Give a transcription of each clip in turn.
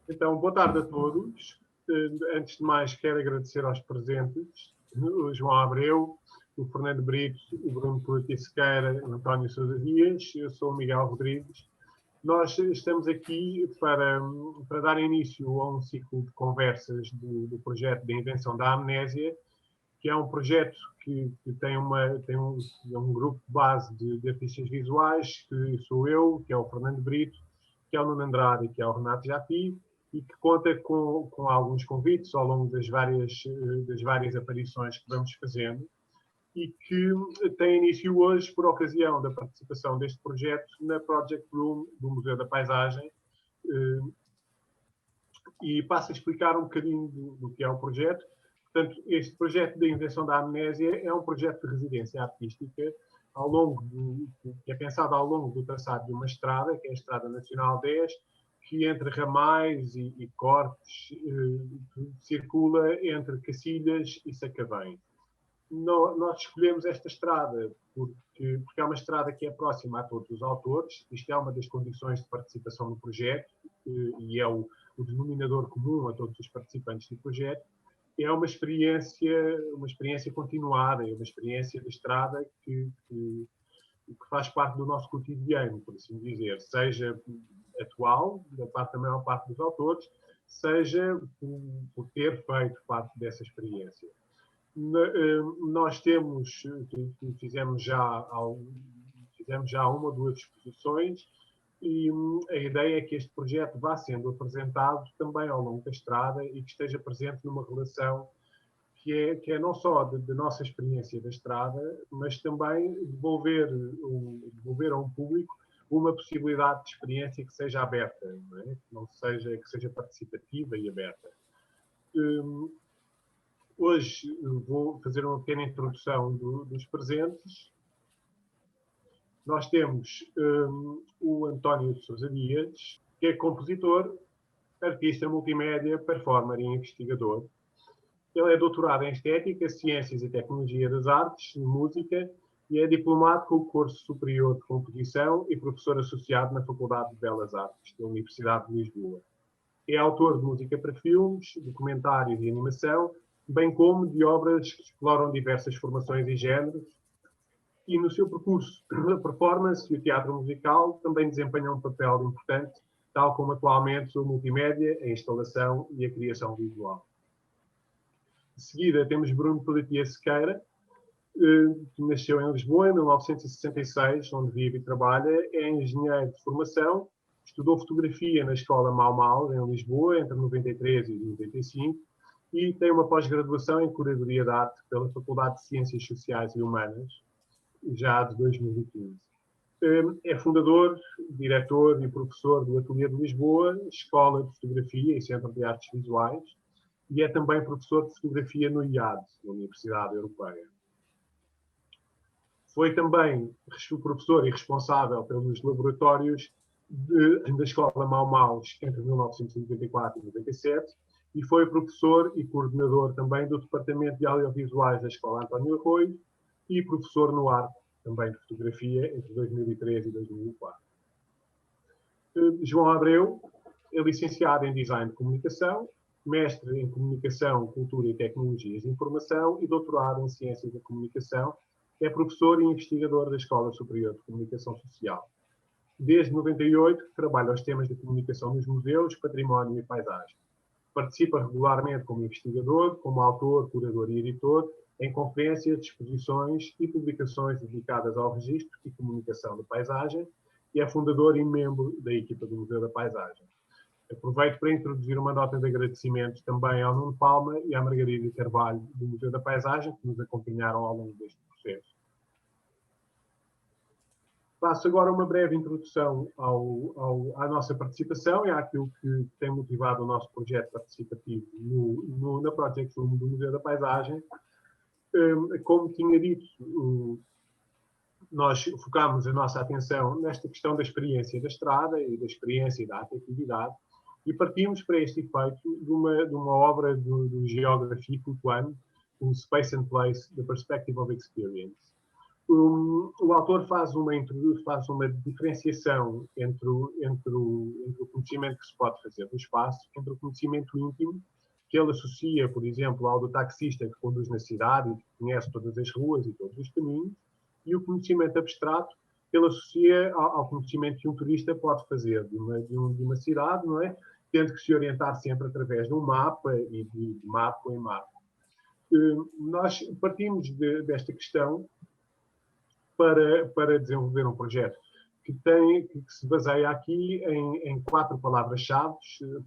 Então, boa tarde a todos. Antes de mais, quero agradecer aos presentes, o João Abreu, o Fernando Brito, o Bruno Polítia Sequeira, o António Sousa Dias. Eu sou o Miguel Rodrigues. Nós estamos aqui para dar início a um ciclo de conversas do projeto de invenção da amnésia, que é um projeto que tem um grupo de base de artistas visuais, que sou eu, que é o Fernando Brito, que é o Nuno Andrade e que é o Renato Japi, e que conta com alguns convites ao longo das várias aparições que vamos fazendo, e que tem início hoje por ocasião da participação deste projeto na Project Room do Museu da Paisagem. E passo a explicar um bocadinho do que é o projeto. Portanto, este projeto de invenção da amnésia é um projeto de residência artística que é pensado ao longo do traçado de uma estrada, que é a Estrada Nacional 10, que entre ramais e cortes circula entre Cacilhas e Sacavém. Nós escolhemos esta estrada porque é uma estrada que é próxima a todos os autores. Isto é uma das condições de participação no projeto e é o denominador comum a todos os participantes do projeto. É uma experiência continuada, é uma experiência de estrada que faz parte do nosso cotidiano, por assim dizer, seja atual, da maior parte dos autores, seja por ter feito parte dessa experiência. Nós fizemos já uma ou duas exposições e a ideia é que este projeto vá sendo apresentado também ao longo da estrada e que esteja presente numa relação que é não só da nossa experiência da estrada, mas também devolver a um público uma possibilidade de experiência que seja aberta, não é? Que seja participativa e aberta. Hoje vou fazer uma pequena introdução dos presentes. Nós temos o António de Sousa Dias, que é compositor, artista multimédia, performer e investigador. Ele é doutorado em Estética, Ciências e Tecnologia das Artes, Música, e é diplomado com o curso superior de Composição e professor associado na Faculdade de Belas Artes da Universidade de Lisboa. É autor de música para filmes, documentários e animação, bem como de obras que exploram diversas formações e géneros, e no seu percurso de performance e o teatro musical também desempenha um papel importante, tal como atualmente o multimédia, a instalação e a criação visual. De seguida temos Bruno Polítia Sequeira, que nasceu em Lisboa em 1966, onde vive e trabalha, é engenheiro de formação, estudou fotografia na Escola Mau Mau, em Lisboa, entre 93 e 95, e tem uma pós-graduação em Curadoria de Arte pela Faculdade de Ciências Sociais e Humanas, já de 2015. É fundador, diretor e professor do Ateliê de Lisboa, Escola de Fotografia e Centro de Artes Visuais, e é também professor de fotografia no IAD, na Universidade Europeia. Foi também professor e responsável pelos laboratórios da Escola Mau Mau entre 1994 e 1997, e foi professor e coordenador também do Departamento de Audiovisuais da Escola António Arroio e professor no ARC, também de fotografia, entre 2003 e 2004. João Abreu é licenciado em Design de Comunicação, mestre em Comunicação, Cultura e Tecnologias de Informação e doutorado em Ciências da Comunicação. É professor e investigador da Escola Superior de Comunicação Social. Desde 98 trabalha os temas de comunicação nos museus, património e paisagem. Participa regularmente como investigador, como autor, curador e editor, em conferências, exposições e publicações dedicadas ao registro e comunicação da paisagem, e é fundador e membro da equipa do Museu da Paisagem. Aproveito para introduzir uma nota de agradecimento também ao Nuno Palma e à Margarida Carvalho do Museu da Paisagem, que nos acompanharam ao longo deste processo. Passo agora uma breve introdução à nossa participação e àquilo que tem motivado o nosso projeto participativo na Project Room do Museu da Paisagem. Como tinha dito, nós focámos a nossa atenção nesta questão da experiência da estrada e da experiência da afetividade e partimos para este efeito de uma obra do geógrafo Foucault, o Space and Place, The Perspective of Experience. O autor faz uma diferenciação entre o conhecimento que se pode fazer do espaço, entre o conhecimento íntimo, que ele associa, por exemplo, ao do taxista que conduz na cidade e que conhece todas as ruas e todos os caminhos, e o conhecimento abstrato que ele associa ao conhecimento que um turista pode fazer de uma cidade, não é? Tendo que se orientar sempre através de um mapa e de mapa em mapa. Nós partimos desta questão para desenvolver um projeto que se baseia aqui em 4 palavras-chave: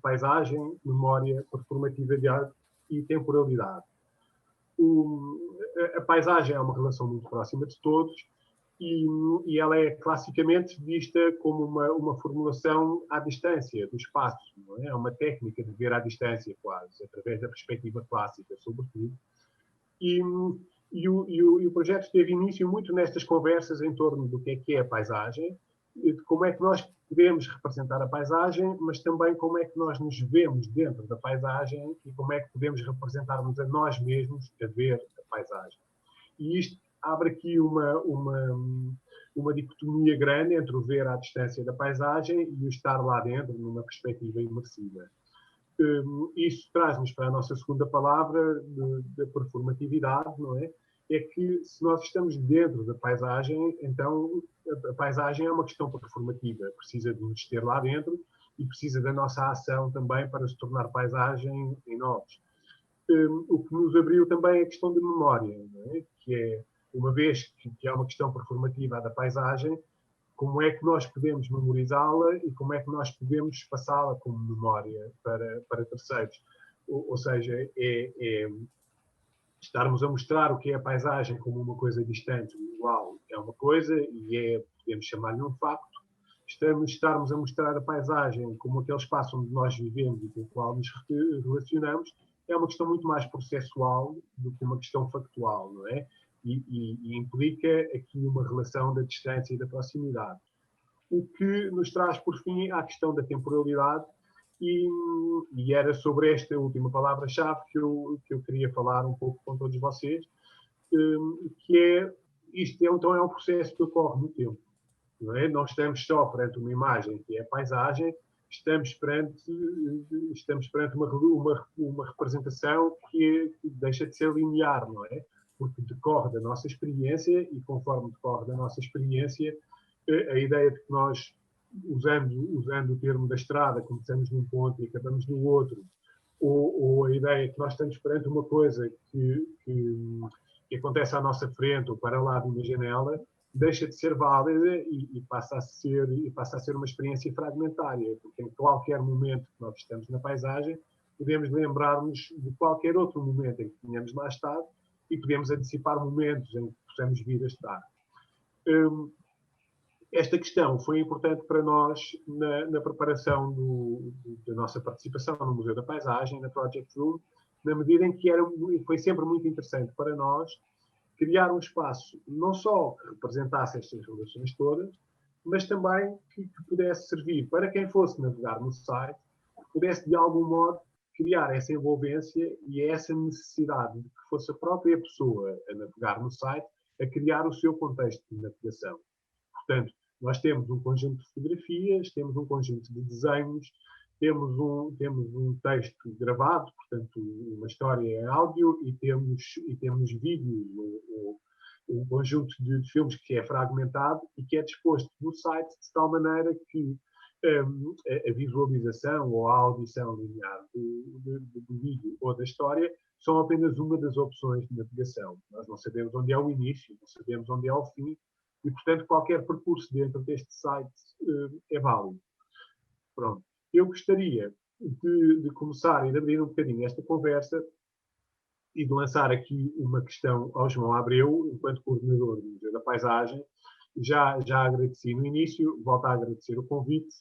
paisagem, memória, performatividade e temporalidade. A paisagem é uma relação muito próxima de todos e ela é classicamente vista como uma formulação à distância do espaço. Não é? É uma técnica de ver à distância, quase, através da perspectiva clássica, sobretudo. E o projeto teve início muito nestas conversas em torno do que é a paisagem, de como é que nós podemos representar a paisagem, mas também como é que nós nos vemos dentro da paisagem e como é que podemos representar-nos a nós mesmos a ver a paisagem. E isto abre aqui uma dicotomia grande entre o ver à distância da paisagem e o estar lá dentro numa perspectiva imersiva. Isso traz-nos para a nossa segunda palavra da performatividade, não é? É que se nós estamos dentro da paisagem, então a paisagem é uma questão performativa, precisa de nos ter lá dentro e precisa da nossa ação também para se tornar paisagem em nós. O que nos abriu também é a questão de memória, não é? Que é, uma vez que é uma questão performativa da paisagem, como é que nós podemos memorizá-la e como é que nós podemos passá-la como memória para terceiros. Ou seja, estarmos a mostrar o que é a paisagem como uma coisa distante, igual, é uma coisa e podemos chamar-lhe um facto. Estarmos a mostrar a paisagem como aquele espaço onde nós vivemos e com o qual nos relacionamos, é uma questão muito mais processual do que uma questão factual, não é? E implica aqui uma relação da distância e da proximidade. O que nos traz, por fim, à questão da temporalidade, e era sobre esta última palavra-chave que eu queria falar um pouco com todos vocês, que é, isto então é um processo que ocorre no tempo. Não é? Não estamos só perante uma imagem que é a paisagem, estamos perante uma representação que deixa de ser linear, não é? Porque decorre da nossa experiência e conforme decorre da nossa experiência, a ideia de que nós, usando o termo da estrada, começamos num ponto e acabamos no outro, ou a ideia de que nós estamos perante uma coisa que acontece à nossa frente ou para lá de uma janela, deixa de ser válida e passa a ser uma experiência fragmentária, porque em qualquer momento que nós estamos na paisagem, podemos lembrar-nos de qualquer outro momento em que tínhamos lá estado e podemos antecipar momentos em que possamos vir a estar. Esta questão foi importante para nós na preparação da nossa participação no Museu da Paisagem, na Project Room, na medida em que foi sempre muito interessante para nós criar um espaço não só que representasse estas relações todas, mas também que pudesse servir para quem fosse navegar no site, que pudesse de algum modo criar essa envolvência e essa necessidade de que fosse a própria pessoa a navegar no site a criar o seu contexto de navegação. Portanto, nós temos um conjunto de fotografias, temos um conjunto de desenhos, temos um texto gravado, portanto, uma história em áudio, e temos vídeos, um conjunto de filmes que é fragmentado e que é disposto no site de tal maneira que a visualização ou a audição linear do vídeo ou da história são apenas uma das opções de navegação. Nós não sabemos onde é o início, não sabemos onde é o fim, e, portanto, qualquer percurso dentro deste site é válido. Pronto. Eu gostaria de começar e de abrir um bocadinho esta conversa e de lançar aqui uma questão ao João Abreu, enquanto coordenador do Museu da Paisagem. Já agradeci no início, volto a agradecer o convite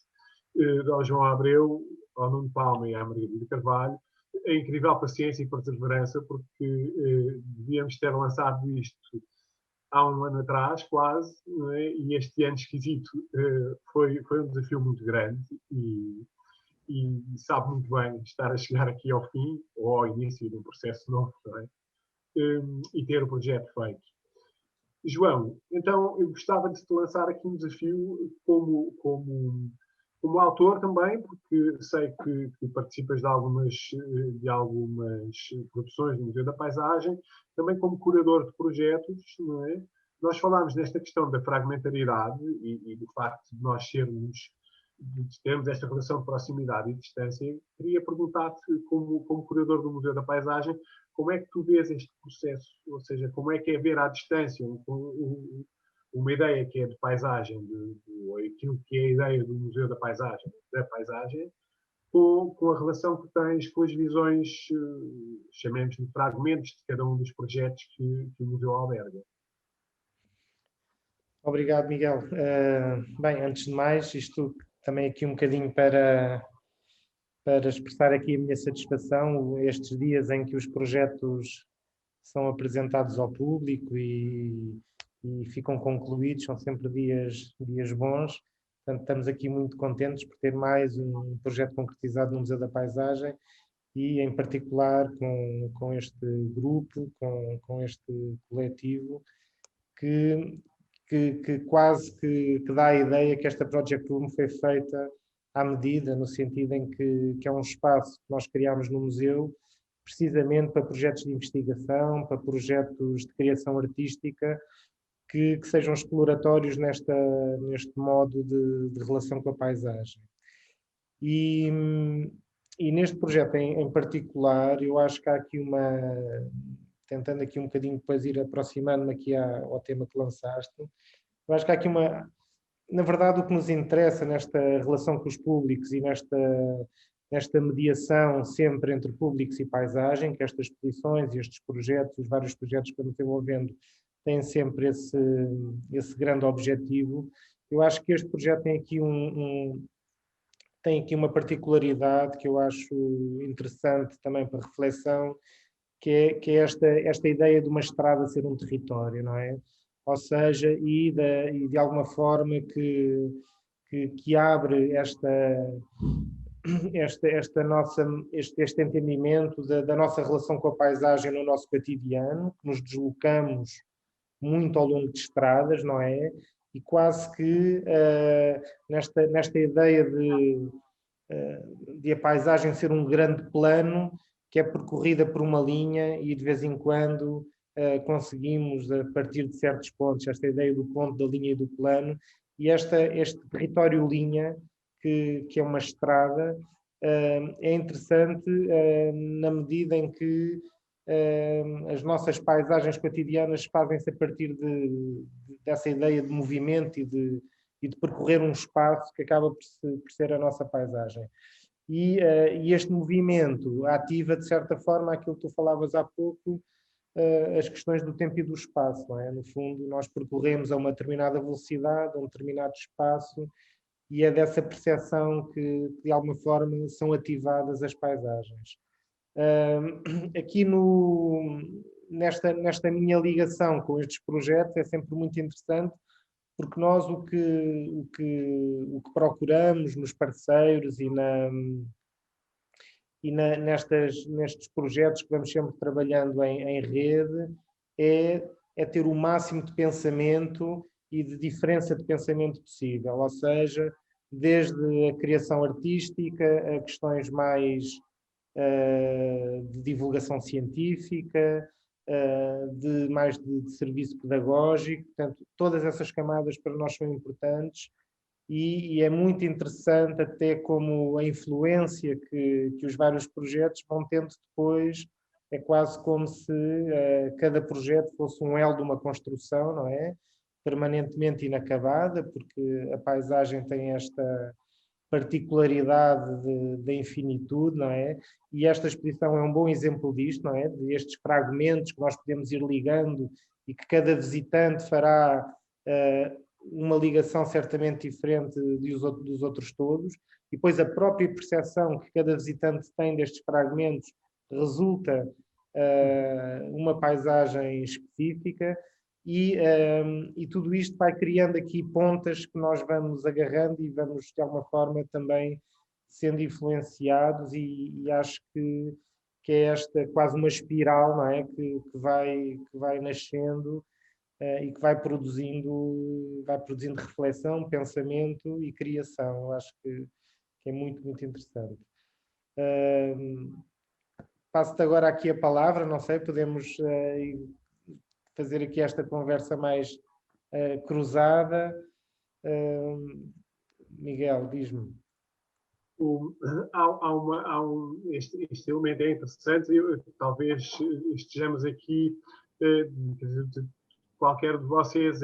ao João Abreu, ao Nuno Palma e à Margarida Carvalho, a incrível paciência e perseverança, porque devíamos ter lançado isto há um ano atrás, quase, não é? E este ano esquisito foi um desafio muito grande e sabe muito bem estar a chegar aqui ao fim ou ao início de um processo novo, não é? E ter o projeto feito. João, então eu gostava de te lançar aqui um desafio como autor também, porque sei que participas de algumas produções do Museu da Paisagem, também como curador de projetos, não é? Nós falámos nesta questão da fragmentariedade e do facto de nós termos esta relação de proximidade e distância. Queria perguntar-te, como curador do Museu da Paisagem, como é que tu vês este processo? Ou seja, como é que é ver à distância uma ideia que é de paisagem, aquilo que é a ideia do Museu da Paisagem, com a relação que tens com as visões, chamemos de fragmentos de cada um dos projetos que o museu alberga. Obrigado, Miguel. Bem, antes de mais, isto também aqui um bocadinho para expressar aqui a minha satisfação, estes dias em que os projetos são apresentados ao público e ficam concluídos, são sempre dias bons. Portanto, estamos aqui muito contentes por ter mais um projeto concretizado no Museu da Paisagem e, em particular, com este grupo, com este coletivo, que quase que dá a ideia que esta Project Room foi feita à medida, no sentido em que é um espaço que nós criámos no museu, precisamente para projetos de investigação, para projetos de criação artística, que sejam exploratórios neste modo de relação com a paisagem. E neste projeto em particular, eu acho que há aqui tentando aqui um bocadinho depois ir aproximando-me aqui ao tema que lançaste, eu acho que há aqui na verdade, o que nos interessa nesta relação com os públicos e nesta mediação sempre entre públicos e paisagem, que estas exposições e estes projetos, os vários projetos que vamos desenvolvendo, têm sempre esse grande objetivo. Eu acho que este projeto tem aqui uma particularidade que eu acho interessante também para reflexão, que é esta ideia de uma estrada ser um território, não é? Ou seja, e de alguma forma que abre este entendimento da nossa relação com a paisagem no nosso cotidiano, que nos deslocamos muito ao longo de estradas, não é? E quase que nesta ideia de a paisagem ser um grande plano que é percorrida por uma linha e de vez em quando conseguimos, a partir de certos pontos, esta ideia do ponto, da linha e do plano, e este território linha, que é uma estrada, é interessante na medida em que as nossas paisagens cotidianas fazem-se a partir dessa ideia de movimento e de percorrer um espaço que acaba por ser a nossa paisagem. E este movimento ativa, de certa forma, aquilo que tu falavas há pouco, as questões do tempo e do espaço, não é? No fundo, nós percorremos a uma determinada velocidade, a um determinado espaço, e é dessa percepção que, de alguma forma, são ativadas as paisagens. Aqui nesta minha ligação com estes projetos é sempre muito interessante, porque nós o que procuramos nos parceiros nestes projetos que vamos sempre trabalhando em rede é ter o máximo de pensamento e de diferença de pensamento possível, ou seja, desde a criação artística a questões mais de divulgação científica, mais de serviço pedagógico. Portanto, todas essas camadas para nós são importantes e é muito interessante até como a influência que os vários projetos vão tendo depois. É quase como se cada projeto fosse um elo de uma construção, não é? Permanentemente inacabada, porque a paisagem tem esta particularidade da infinitude, não é? E esta exposição é um bom exemplo disto, não é? De estes fragmentos que nós podemos ir ligando e que cada visitante fará uma ligação certamente diferente dos outros todos, e depois a própria percepção que cada visitante tem destes fragmentos resulta uma paisagem específica. E tudo isto vai criando aqui pontas que nós vamos agarrando e vamos, de alguma forma, também sendo influenciados e acho que é esta quase uma espiral, não é? Que vai nascendo e que vai produzindo reflexão, pensamento e criação. Eu acho que é muito, muito interessante. Passo-te agora aqui a palavra, não sei, podemos fazer aqui esta conversa mais cruzada. Miguel, diz-me. Este elemento é interessante, talvez estejamos aqui, qualquer de vocês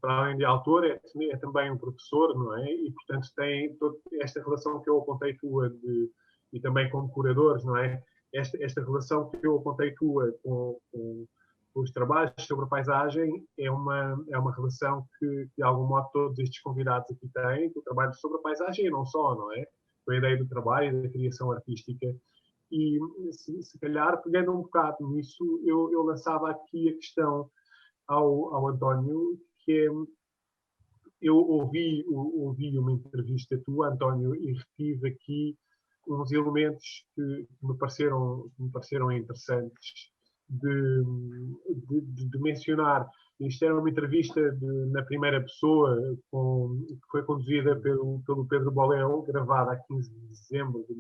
para além de autor, é também um professor, não é? E, portanto, tem toda esta relação que eu apontei tua, e também como curadores, não é? Esta relação que eu apontei tua com os trabalhos sobre a paisagem é uma relação que, de algum modo, todos estes convidados aqui têm, o trabalho sobre a paisagem e não só, não é? Com a ideia do trabalho e da criação artística. E, se calhar, pegando um bocado nisso, eu lançava aqui a questão ao António, que é, eu ouvi uma entrevista tua, António, e retive aqui uns elementos que me pareceram interessantes de mencionar. Isto era uma entrevista na primeira pessoa, que foi conduzida pelo Pedro Boléu, gravada a 15 de dezembro de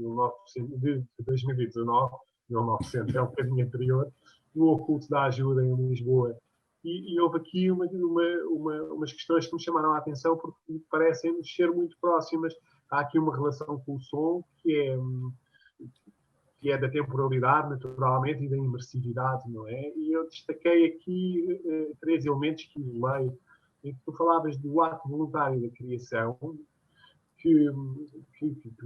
2019, 1900, é um bocadinho anterior, no Oculto da Ajuda, em Lisboa. E houve aqui umas questões que me chamaram a atenção, porque me parecem ser muito próximas. Há aqui uma relação com o som que é da temporalidade, naturalmente, e da imersividade, não é? E eu destaquei aqui 3 elementos que isolei, em que tu falavas do ato voluntário da criação, que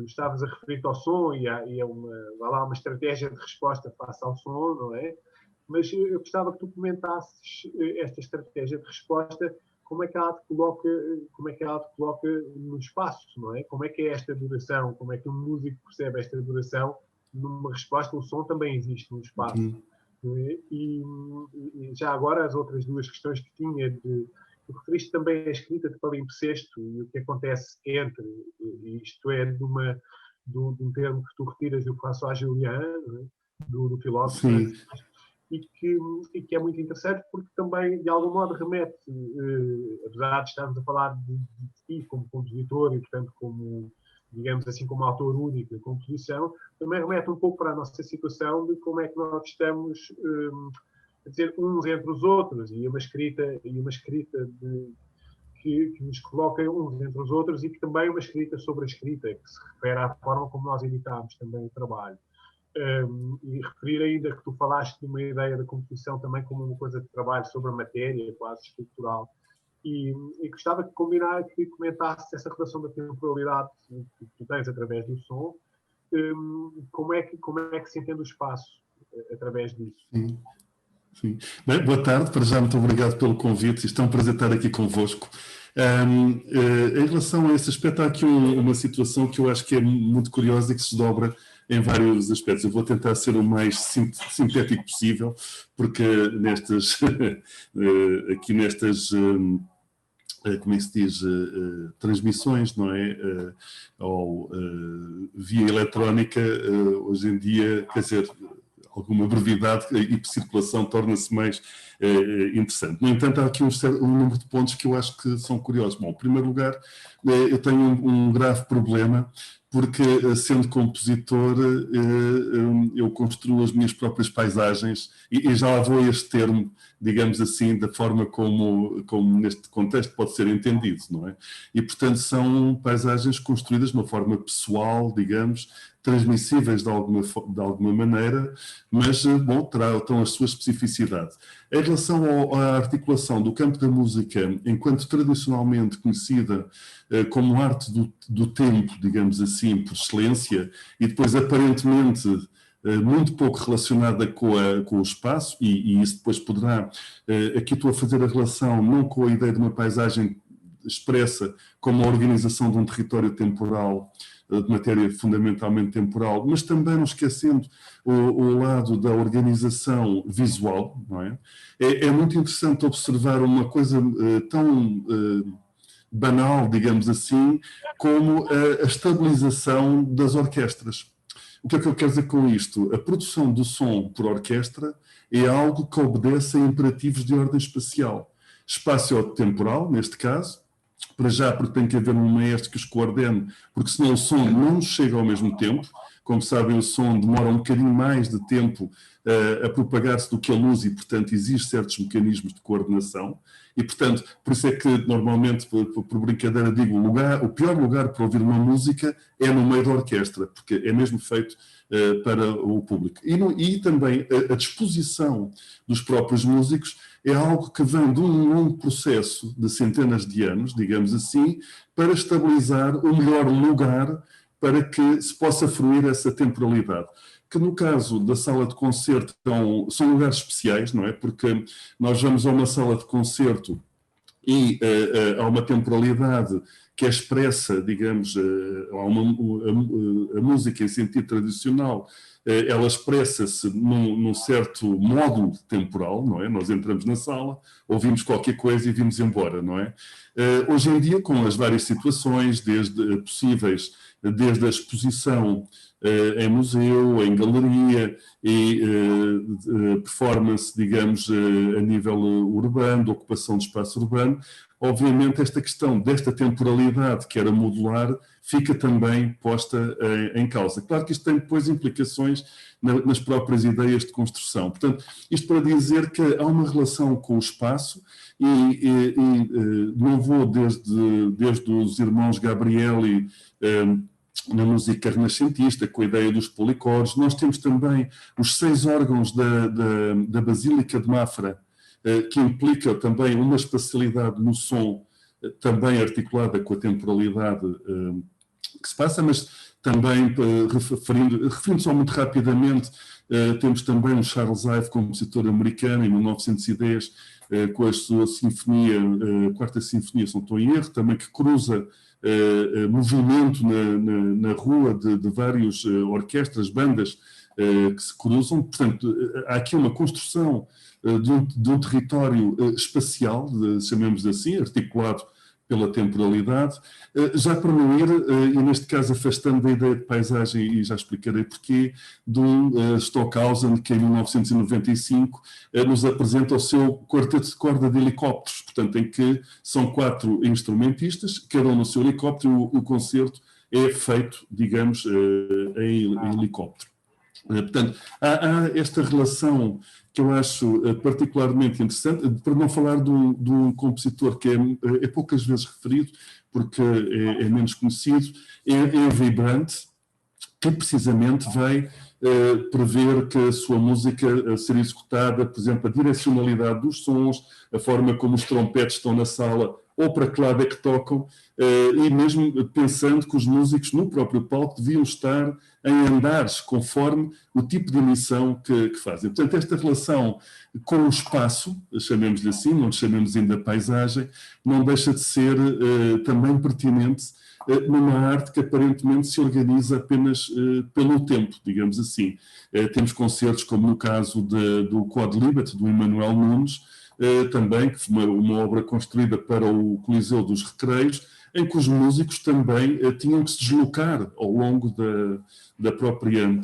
estavas a referir ao som, e há uma estratégia de resposta face ao som, não é? Mas eu gostava que tu comentasses esta estratégia de resposta, como é que ela te coloca no espaço, não é? Como é que é esta duração, como é que um músico percebe esta duração numa resposta? O som também existe no espaço. E já agora, as outras 2 questões que tinha, tu referiste também a escrita de palimpsesto e o que acontece entre, isto é, de um termo que tu retiras do François Julian, do filósofo, e que é muito interessante, porque também, de algum modo, remete, apesar de estarmos a falar de ti como compositor e, portanto, como, digamos assim, como autor único da composição, também remete um pouco para a nossa situação de como é que nós estamos, a dizer, uns entre os outros, e uma escrita que nos coloca uns entre os outros, e que também é uma escrita sobre a escrita, que se refere à forma como nós editamos também o trabalho. E referir ainda que tu falaste de uma ideia da composição também como uma coisa de trabalho sobre a matéria, quase estrutural, e gostava que comentasse essa relação da temporalidade que tu tens através do som, como é que se entende o espaço através disso. Sim. Bem, boa tarde, para já muito obrigado pelo convite, isto é um prazer estar aqui convosco. Em relação a esse aspecto, há aqui uma situação que eu acho que é muito curiosa e que se dobra em vários aspectos. Eu vou tentar ser o mais sintético possível, porque aqui nestas, como é que se diz, transmissões, não é? Ou via eletrónica, hoje em dia, quer dizer, alguma brevidade e circulação torna-se mais interessante. No entanto, há aqui um número de pontos que eu acho que são curiosos. Bom, em primeiro lugar, eu tenho um grave problema, porque, sendo compositor, eu construo as minhas próprias paisagens, e já lá vou a este termo, digamos assim, da forma como neste contexto pode ser entendido, não é? E, portanto, são paisagens construídas de uma forma pessoal, digamos, transmissíveis de alguma maneira, mas, bom, terão a sua especificidade. Em relação à articulação do campo da música, enquanto tradicionalmente conhecida como arte do tempo, digamos assim, por excelência, e depois aparentemente muito pouco relacionada com o espaço, e isso depois poderá... Aqui estou a fazer a relação não com a ideia de uma paisagem expressa como a organização de um território temporal, de matéria fundamentalmente temporal, mas também não esquecendo o lado da organização visual, não é? É muito interessante observar uma coisa tão banal, digamos assim, como a estabilização das orquestras. O que é que eu quero dizer com isto? A produção do som por orquestra é algo que obedece a imperativos de ordem espacial. Espaço-temporal, neste caso, para já porque tem que haver um maestro que os coordene, porque senão o som não chega ao mesmo tempo. Como sabem, o som demora um bocadinho mais de tempo a propagar-se do que a luz e, portanto, existem certos mecanismos de coordenação. E, portanto, por isso é que normalmente, por brincadeira, digo, o pior lugar para ouvir uma música é no meio da orquestra, porque é mesmo feito para o público. E também a disposição dos próprios músicos é algo que vem de um longo processo de centenas de anos, digamos assim, para estabilizar o melhor lugar para que se possa fruir essa temporalidade. Que no caso da sala de concerto são lugares especiais, não é? Porque nós vamos a uma sala de concerto e há uma temporalidade que é expressa, digamos, a música em sentido tradicional, ela expressa-se num certo módulo temporal, não é? Nós entramos na sala, ouvimos qualquer coisa e vimos embora, não é? Hoje em dia, com as várias situações, desde a exposição em museu, em galeria e performance, digamos, a nível urbano, de ocupação de espaço urbano, obviamente esta questão desta temporalidade que era modular fica também posta em causa. Claro que isto tem depois implicações nas próprias ideias de construção. Portanto, isto para dizer que há uma relação com o espaço e não vou desde os irmãos Gabrieli na música renascentista, com a ideia dos policoros. Nós temos também os 6 órgãos da Basílica de Mafra, que implica também uma espacialidade no som, também articulada com a temporalidade que se passa, mas também, referindo só muito rapidamente, temos também o Charles Ive, compositor americano, em 1910, com a sua sinfonia, quarta sinfonia, se não estou em erro, também que cruza movimento na rua de várias orquestras, bandas que se cruzam. Portanto, há aqui uma construção de um território espacial, chamemos assim, articulado pela temporalidade, já para não ir, e neste caso afastando da ideia de paisagem, e já explicarei porquê, do Stockhausen, que em 1995 nos apresenta o seu quarteto de corda de helicópteros, portanto, em que são 4 instrumentistas, cada um no seu helicóptero, e o concerto é feito, digamos, em helicóptero. Portanto, há esta relação que eu acho particularmente interessante, para não falar de um compositor que é poucas vezes referido, porque é menos conhecido, é Eva Brandt, que precisamente vai prever que a sua música seria executada, por exemplo, a direcionalidade dos sons, a forma como os trompetes estão na sala, ou para que lado é que tocam, e mesmo pensando que os músicos no próprio palco deviam estar em andares conforme o tipo de emissão que fazem. Portanto, esta relação com o espaço, chamemos-lhe assim, não chamemos ainda paisagem, não deixa de ser também pertinente numa arte que aparentemente se organiza apenas pelo tempo, digamos assim. Temos concertos como no caso do Quodlibet, do Emanuel Nunes, também, que foi uma obra construída para o Coliseu dos Recreios, em que os músicos também tinham que se deslocar ao longo da própria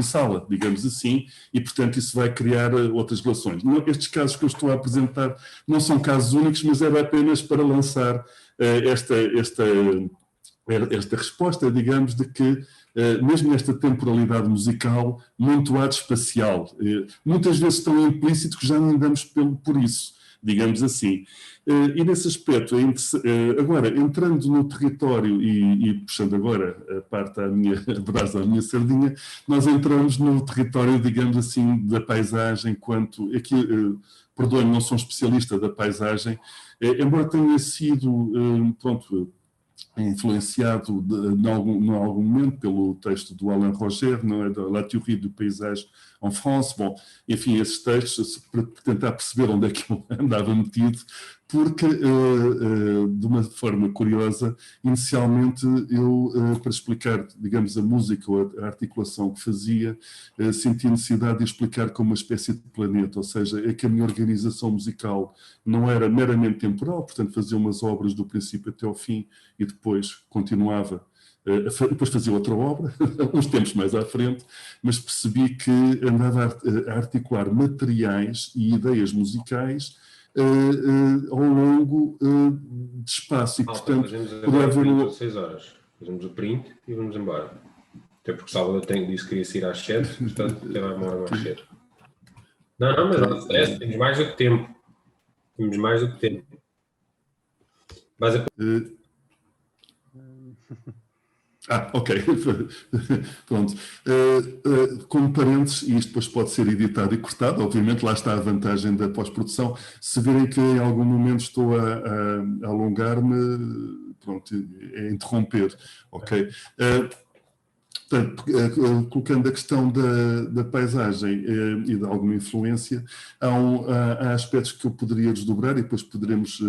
sala, digamos assim, e portanto isso vai criar outras relações. Estes casos que eu estou a apresentar não são casos únicos, mas era apenas para lançar esta resposta, digamos, de que mesmo nesta temporalidade musical, muito lado espacial, muitas vezes tão implícito que já não andamos por isso, digamos assim. E nesse aspecto, agora, entrando no território e puxando agora a parte à minha brasa, à minha sardinha, nós entramos no território, digamos assim, da paisagem, aqui, perdoem-me, não sou um especialista da paisagem, embora tenha sido, influenciado em algum momento pelo texto do Alain Roger, não é, da La Théorie du paysage en France. Bom, enfim, esses textos, para tentar perceber onde é que eu andava metido, porque, de uma forma curiosa, inicialmente eu, para explicar, digamos, a música ou a articulação que fazia, senti a necessidade de explicar como uma espécie de planeta, ou seja, é que a minha organização musical não era meramente temporal, portanto fazia umas obras do princípio até ao fim e depois continuava depois fazia outra obra, uns tempos mais à frente, mas percebi que andava a articular materiais e ideias musicais ao longo de espaço. E, portanto, fazemos podia agora haver 16 horas. Fazemos o print e vamos embora. Até porque sábado eu disse que queria sair às 7, portanto, até vai uma hora mais cedo. Não, mas não stress, temos mais do que tempo. Temos mais do que tempo. Ok. Pronto. Como parênteses, e isto depois pode ser editado e cortado, obviamente lá está a vantagem da pós-produção. Se virem que em algum momento estou a alongar-me, pronto, é interromper, ok? Portanto, colocando a questão da paisagem e de alguma influência, há aspectos que eu poderia desdobrar e depois poderemos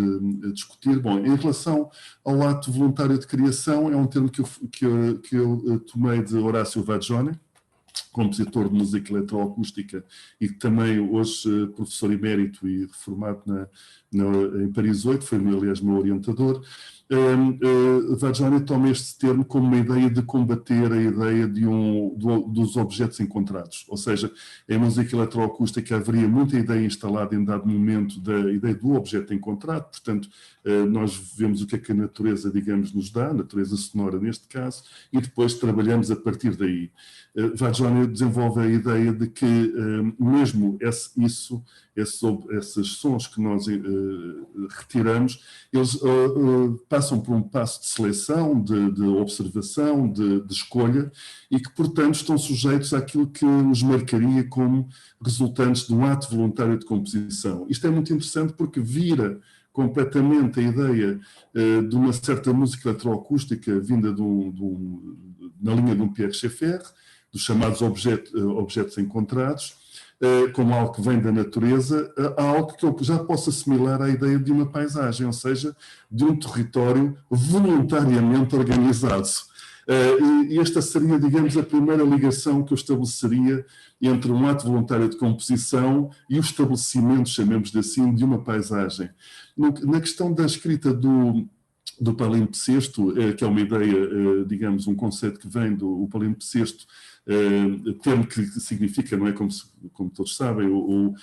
discutir. Bom, em relação ao ato voluntário de criação, é um termo que eu tomei de Horácio Vagione, compositor de música eletroacústica e que também hoje professor emérito e reformado em Paris 8, foi aliás meu orientador. Vagione toma este termo como uma ideia de combater a ideia dos objetos encontrados, ou seja, em música eletroacústica haveria muita ideia instalada em dado momento da ideia do objeto encontrado, portanto nós vemos o que é que a natureza, digamos, nos dá, a natureza sonora neste caso, e depois trabalhamos a partir daí. Vagione desenvolve a ideia de que mesmo esses sons que nós retiramos, eles passam por um passo de seleção, de observação, de escolha, e que, portanto, estão sujeitos àquilo que os marcaria como resultantes de um ato voluntário de composição. Isto é muito interessante porque vira completamente a ideia de uma certa música eletroacústica vinda na linha de um Pierre Schaeffer, dos chamados objetos encontrados, como algo que vem da natureza, a algo que eu já posso assimilar à ideia de uma paisagem, ou seja, de um território voluntariamente organizado. E esta seria, digamos, a primeira ligação que eu estabeleceria entre um ato voluntário de composição e o estabelecimento, chamemos-lhe assim, de uma paisagem. Na questão da escrita do palimpsesto, que é uma ideia, digamos, um conceito que vem do palimpsesto, termo que significa, não é, como todos sabem, o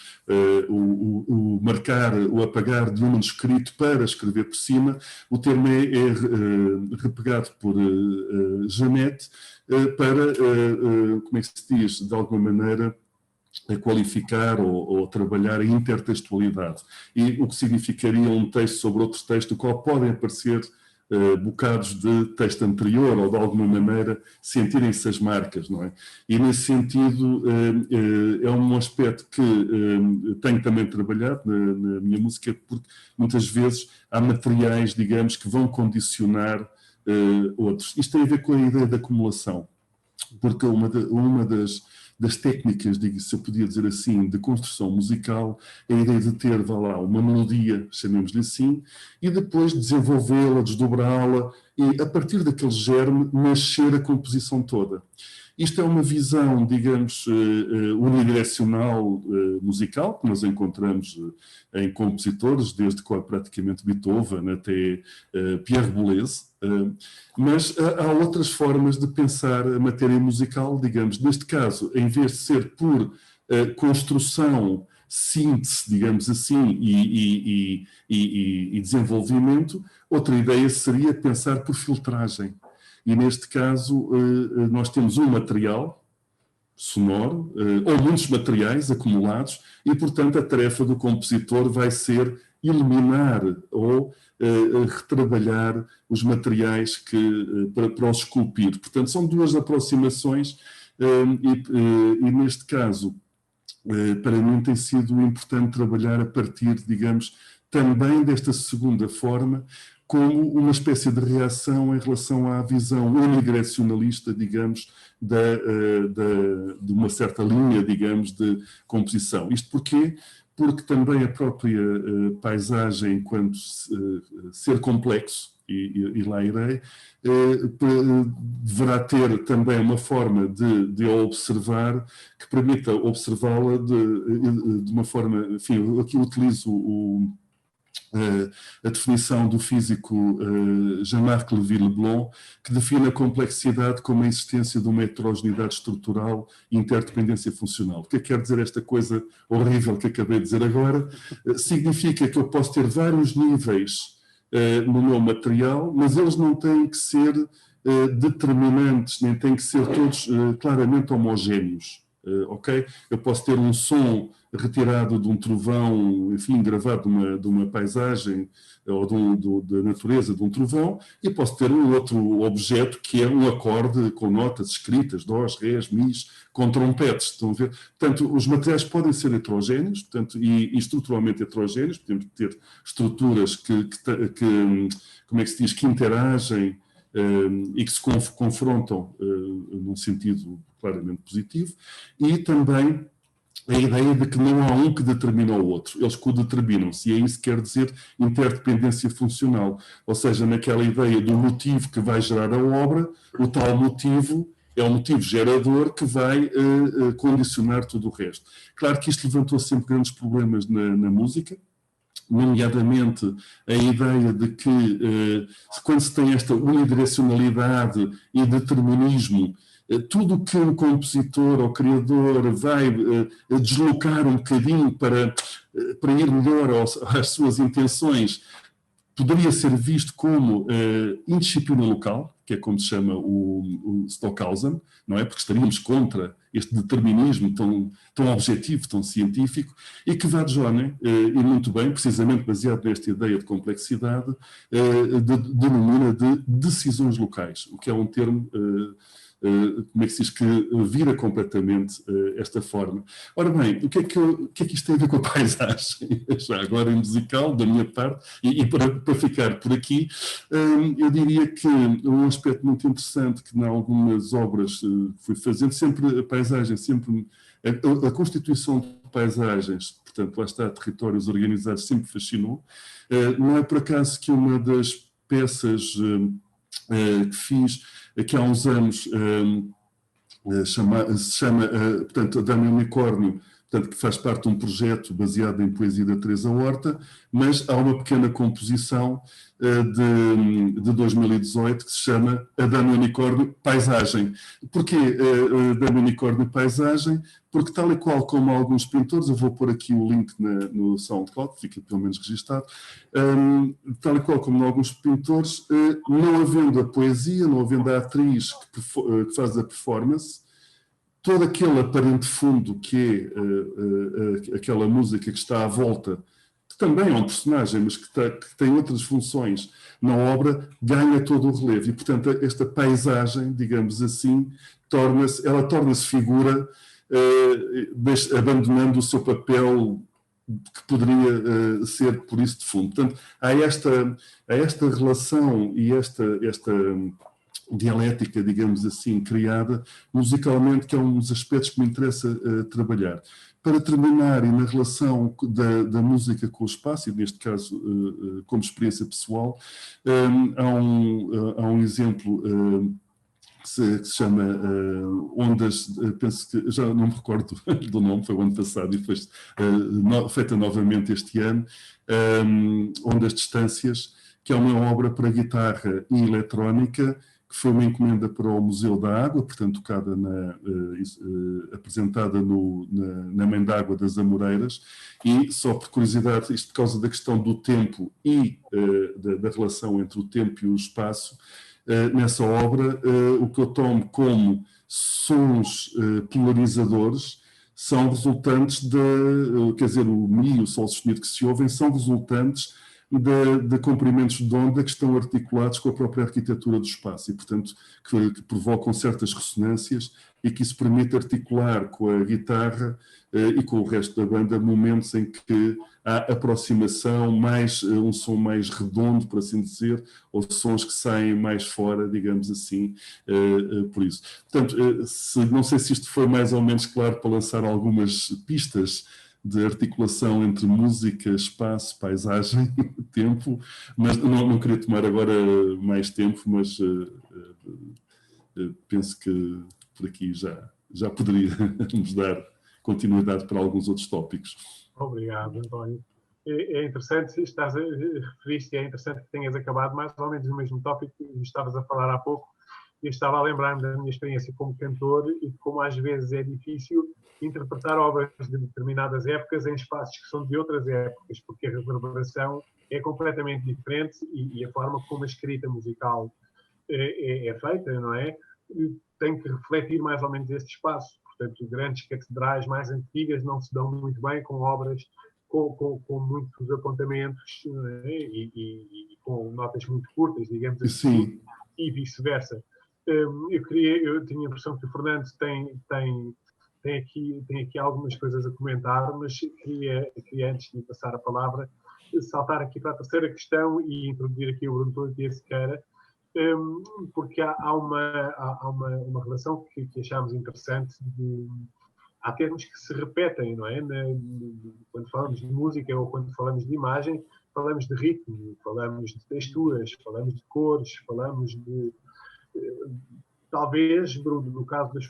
marcar, o apagar de um manuscrito para escrever por cima. O termo é repegado por Jeanette para, como é que se diz, de alguma maneira, a qualificar ou trabalhar a intertextualidade. E o que significaria um texto sobre outro texto, do qual podem aparecer bocados de texto anterior ou de alguma maneira sentirem-se as marcas, não é? E nesse sentido é um aspecto que tenho também trabalhado na minha música, porque muitas vezes há materiais, digamos, que vão condicionar outros. Isto tem a ver com a ideia da acumulação, porque uma das técnicas, se eu podia dizer assim, de construção musical, é a ideia de ter, vá lá, uma melodia, chamemos-lhe assim, e depois desenvolvê-la, desdobrá-la, e a partir daquele germe nascer a composição toda. Isto é uma visão, digamos, unidirecional musical, que nós encontramos em compositores, desde praticamente Beethoven até Pierre Boulez, mas há outras formas de pensar a matéria musical, digamos, neste caso, em vez de ser por construção, síntese, digamos assim, e desenvolvimento, outra ideia seria pensar por filtragem. E neste caso nós temos um material sonoro, ou muitos materiais acumulados, e portanto a tarefa do compositor vai ser eliminar ou retrabalhar os materiais para os esculpir. Portanto, são duas aproximações e neste caso, para mim tem sido importante trabalhar a partir, digamos, também desta segunda forma, como uma espécie de reação em relação à visão unidirecionalista, digamos, de uma certa linha, digamos, de composição. Isto porquê? Porque também a própria paisagem, enquanto ser complexo, e lá irei, deverá ter também uma forma de observar que permita observá-la de uma forma, enfim, aqui utilizo a definição do físico Jean-Marc Lévy-Leblanc, que define a complexidade como a existência de uma heterogeneidade estrutural e interdependência funcional. O que é que quer dizer esta coisa horrível que acabei de dizer agora? Significa que eu posso ter vários níveis no meu material, mas eles não têm que ser determinantes, nem têm que ser todos claramente homogéneos. Ok? Eu posso ter um som retirado de um trovão, enfim, gravado de uma paisagem ou da natureza de um trovão, e posso ter um outro objeto que é um acorde com notas escritas, dós, rés, mis, com trompetes. Estão a ver? Portanto, os materiais podem ser heterogéneos, portanto, e estruturalmente heterogéneos, podemos ter estruturas que como é que se diz, que interagem e que se confrontam num sentido claramente positivo, e também a ideia de que não há um que determina o outro, eles co-determinam-se, e é isso que quer dizer interdependência funcional, ou seja, naquela ideia do motivo que vai gerar a obra, o tal motivo é o motivo gerador que vai condicionar tudo o resto. Claro que isto levantou sempre grandes problemas na música, nomeadamente a ideia de que quando se tem esta unidirecionalidade e determinismo, tudo o que um compositor ou criador vai deslocar um bocadinho para ir melhor às suas intenções, poderia ser visto como indisciplina local, que é como se chama o Stockhausen, não é? Porque estaríamos contra este determinismo tão objetivo, tão científico, e que Vadjone, e muito bem, precisamente baseado nesta ideia de complexidade, denomina de decisões locais, o que é um termo como é que se diz, que vira completamente esta forma. Ora bem, o que é que isto tem a ver com a paisagem? Já agora em musical, da minha parte, e para ficar por aqui, eu diria que um aspecto muito interessante que em algumas obras fui fazendo, sempre a paisagem, sempre a constituição de paisagens, portanto, lá está, territórios organizados, sempre fascinou. Não é por acaso que uma das peças que fiz aqui há uns anos se chama, portanto, a Dama e o Unicórnio, portanto, que faz parte de um projeto baseado em poesia da Teresa Horta, mas há uma pequena composição de 2018 que se chama A Dama e o Unicórnio Paisagem. Porquê Dama e o Unicórnio Paisagem? Porque tal e qual como alguns pintores, eu vou pôr aqui o link no SoundCloud, fica pelo menos registado, tal e qual como alguns pintores, não havendo a poesia, não havendo a atriz que faz a performance, todo aquele aparente fundo que é aquela música que está à volta, que também é um personagem, mas que tem outras funções na obra, ganha todo o relevo. E, portanto, esta paisagem, digamos assim, torna-se figura, abandonando o seu papel que poderia ser por isso de fundo. Portanto, há esta relação e esta dialética, digamos assim, criada musicalmente, que é um dos aspectos que me interessa trabalhar. Para terminar, e na relação da música com o espaço, e neste caso como experiência pessoal, há um exemplo que se chama Ondas, penso que, já não me recordo do nome, foi o ano passado e foi feita novamente este ano, Ondas Distâncias, que é uma obra para guitarra e eletrónica, que foi uma encomenda para o Museu da Água, portanto tocada apresentada na Mãe d'Água das Amoreiras, e só por curiosidade, isto por causa da questão do tempo e da relação entre o tempo e o espaço, nessa obra o que eu tomo como sons polarizadores são resultantes quer dizer, o Mi e o Sol sustenido que se ouvem são resultantes de comprimentos de onda que estão articulados com a própria arquitetura do espaço e, portanto, que provocam certas ressonâncias e que isso permite articular com a guitarra e com o resto da banda momentos em que há aproximação, um som mais redondo, por assim dizer, ou sons que saem mais fora, digamos assim, por isso. Portanto, não sei se isto foi mais ou menos claro para lançar algumas pistas de articulação entre música, espaço, paisagem, tempo, mas não queria tomar agora mais tempo, mas penso que por aqui já poderíamos dar continuidade para alguns outros tópicos. Obrigado, António. é interessante, estás a referir-te, é interessante que tenhas acabado mais ou menos no mesmo tópico que estavas a falar há pouco. Eu estava a lembrar-me da minha experiência como cantor e de como às vezes é difícil interpretar obras de determinadas épocas em espaços que são de outras épocas, porque a reverberação é completamente diferente e a forma como a escrita musical é feita, não é? Tem que refletir mais ou menos este espaço. Portanto, grandes catedrais mais antigas não se dão muito bem com obras com muitos apontamentos, é? e com notas muito curtas, digamos assim, Sim. e vice-versa. Eu tinha a impressão que o Fernando tem aqui algumas coisas a comentar, mas queria, antes de passar a palavra, saltar aqui para a terceira questão e introduzir aqui o Bruno Torres e Sequeira, porque há uma relação que achamos interessante. Há termos que se repetem, não é? Quando falamos de música ou quando falamos de imagem, falamos de ritmo, falamos de texturas, falamos de cores, falamos de... Talvez, Bruno, no caso dos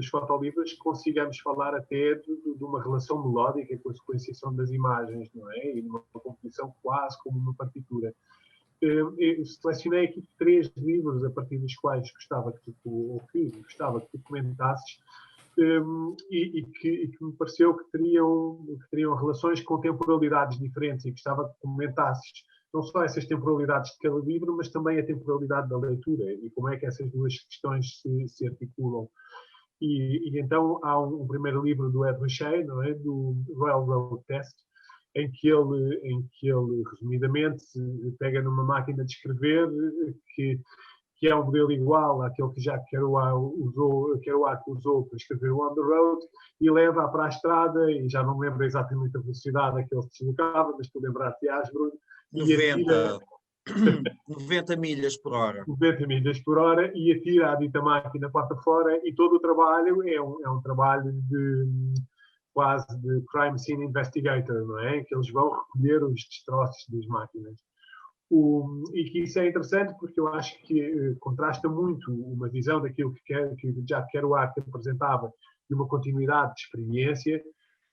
fotolivros, consigamos falar até de uma relação melódica com a sequenciação das imagens, não é? E numa composição quase como uma partitura. Eu selecionei aqui 3 livros a partir dos quais gostava que tu comentasses, e que me pareceu que teriam relações com temporalidades diferentes, e gostava que comentasses não só essas temporalidades de cada livro, mas também a temporalidade da leitura e como é que essas duas questões se articulam. E então há um primeiro livro do Ed Ruscha, não é? Do Railroad Test, em que ele resumidamente pega numa máquina de escrever que é um modelo igual àquele que Jacques Kerouac usou para escrever o On the Road, e leva-a para a estrada, e já não me lembro exatamente a velocidade a que ele se deslocava, mas tu lembrar-te-ás, Bruno, 90 milhas por hora. 90 milhas por hora, e atira a dita máquina para fora, e todo o trabalho é um trabalho quase de crime scene investigator, não é? Que eles vão recolher os destroços das máquinas. E que isso é interessante porque eu acho que contrasta muito uma visão daquilo que Jacques Kerouac apresentava de uma continuidade de experiência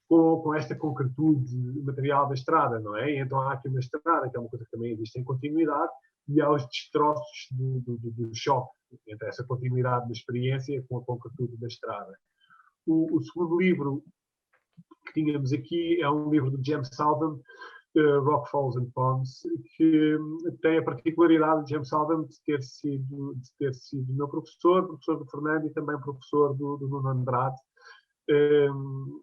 com esta concretude material da estrada, não é? E então há aqui uma estrada, que é uma coisa que também existe em continuidade, e há os destroços do choque entre essa continuidade da experiência com a concretude da estrada. O segundo livro que tínhamos aqui é um livro de James Salvin, Rock Falls and Ponds, que tem a particularidade de James Salvin de ter sido meu professor do Fernando e também professor do Nuno Andrade,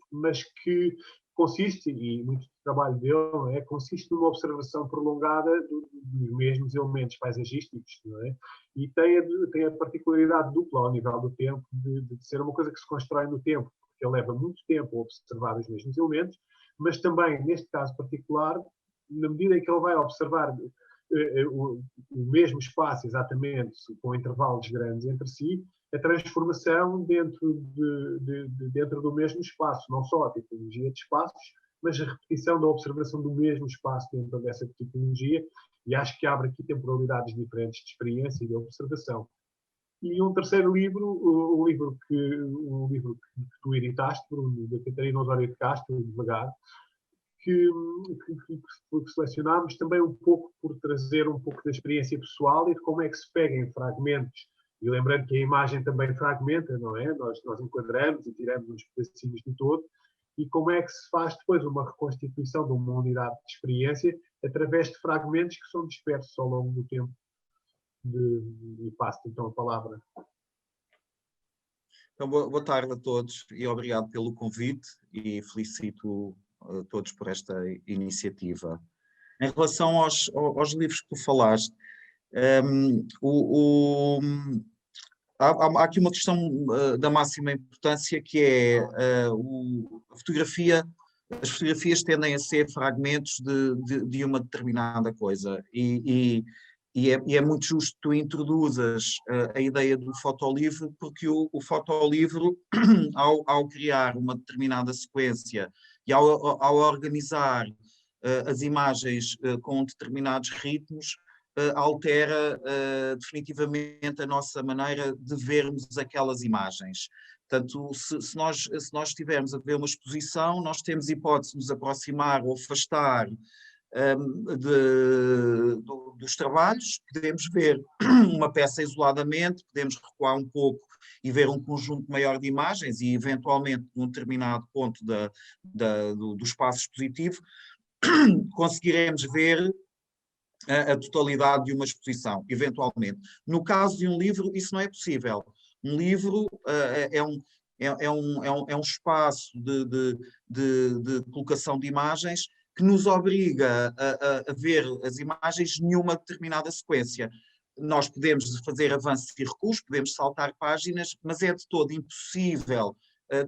mas que consiste, e muito do trabalho dele, consiste numa observação prolongada dos mesmos elementos paisagísticos, não é? E tem a particularidade dupla ao nível do tempo, de ser uma coisa que se constrói no tempo, porque ele leva muito tempo a observar os mesmos elementos, mas também, neste caso particular, na medida em que ele vai observar o mesmo espaço, exatamente, com intervalos grandes entre si, a transformação dentro do mesmo espaço, não só a tipologia de espaços, mas a repetição da observação do mesmo espaço dentro dessa tipologia, e acho que abre aqui temporalidades diferentes de experiência e de observação. E um terceiro livro, um livro que tu editaste, da Catarina Osório de Castro, Devagar, que selecionámos também um pouco por trazer um pouco da experiência pessoal e de como é que se pega em fragmentos. E lembrando que a imagem também fragmenta, não é? Nós enquadramos e tiramos uns pedacinhos do todo, e como é que se faz depois uma reconstituição de uma unidade de experiência através de fragmentos que são dispersos ao longo do tempo. E passo então a palavra. Então, boa tarde a todos e obrigado pelo convite e felicito a todos por esta iniciativa. Em relação aos livros que tu falaste, há aqui uma questão da máxima importância, que é a fotografia. As fotografias tendem a ser fragmentos de uma determinada coisa, e é muito justo que tu introduzas a ideia do fotolivro, porque o fotolivro, ao criar uma determinada sequência e ao organizar as imagens com determinados ritmos, altera definitivamente a nossa maneira de vermos aquelas imagens. Portanto, se nós estivermos a ver uma exposição, nós temos hipótese de nos aproximar ou afastar dos trabalhos, podemos ver uma peça isoladamente, podemos recuar um pouco e ver um conjunto maior de imagens e, eventualmente, num determinado ponto do espaço expositivo, conseguiremos ver a totalidade de uma exposição, eventualmente. No caso de um livro, isso não é possível. Um livro é um espaço de colocação de imagens que nos obriga a ver as imagens numa determinada sequência. Nós podemos fazer avanços e recuos, podemos saltar páginas, mas é de todo impossível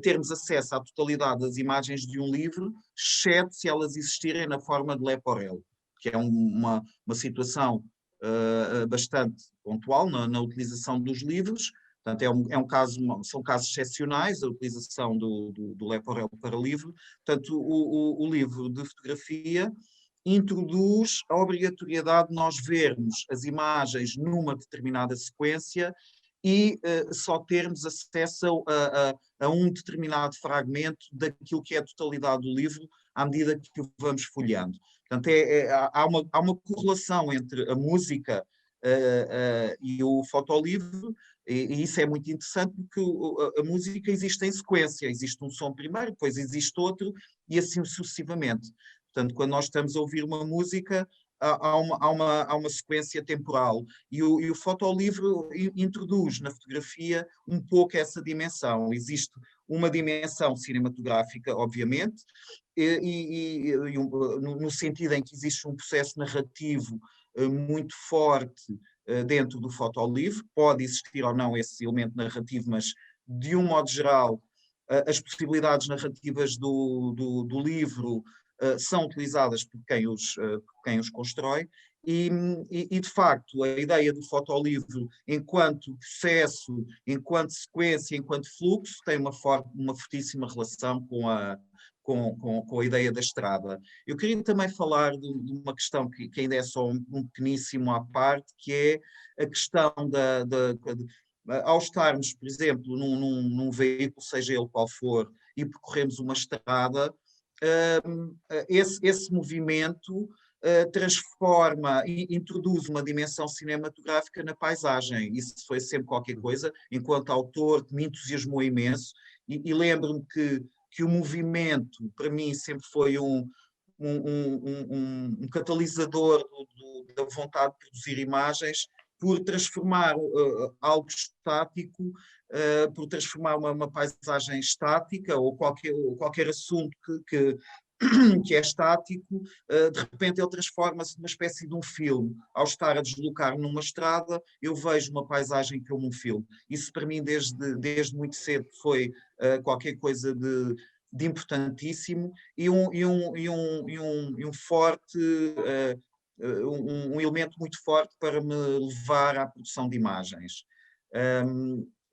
termos acesso à totalidade das imagens de um livro, exceto se elas existirem na forma de Leporello, que é uma situação bastante pontual na utilização dos livros. Portanto, são casos excepcionais a utilização do Leporello para livro. Portanto, o livro de fotografia introduz a obrigatoriedade de nós vermos as imagens numa determinada sequência e só termos acesso a um determinado fragmento daquilo que é a totalidade do livro à medida que o vamos folheando. Portanto, há uma correlação entre a música e o fotolivro, e isso é muito interessante porque a música existe em sequência, existe um som primeiro, depois existe outro e assim sucessivamente. Portanto, quando nós estamos a ouvir uma música, há uma sequência temporal e o fotolivro introduz na fotografia um pouco essa dimensão. Existe uma dimensão cinematográfica, obviamente, no sentido em que existe um processo narrativo muito forte dentro do fotolivro. Pode existir ou não esse elemento narrativo, mas de um modo geral as possibilidades narrativas do livro são utilizadas por quem os constrói e, de facto, a ideia do fotolivro enquanto processo, enquanto sequência, enquanto fluxo, tem uma fortíssima relação com a ideia da estrada. Eu queria também falar de uma questão que ainda é só um pequeníssimo à parte, que é a questão ao estarmos, por exemplo, num veículo, seja ele qual for, e percorremos uma estrada, esse movimento transforma e introduz uma dimensão cinematográfica na paisagem. Isso foi sempre qualquer coisa, enquanto autor, que me entusiasmou imenso, e lembro-me que o movimento, para mim, sempre foi um catalisador da vontade de produzir imagens, por transformar algo estático, por transformar uma paisagem estática ou qualquer assunto que é estático, de repente ele transforma-se numa espécie de um filme. Ao estar a deslocar numa estrada, eu vejo uma paisagem como um filme. Isso para mim desde muito cedo foi qualquer coisa de importantíssimo e um forte... um elemento muito forte para me levar à produção de imagens.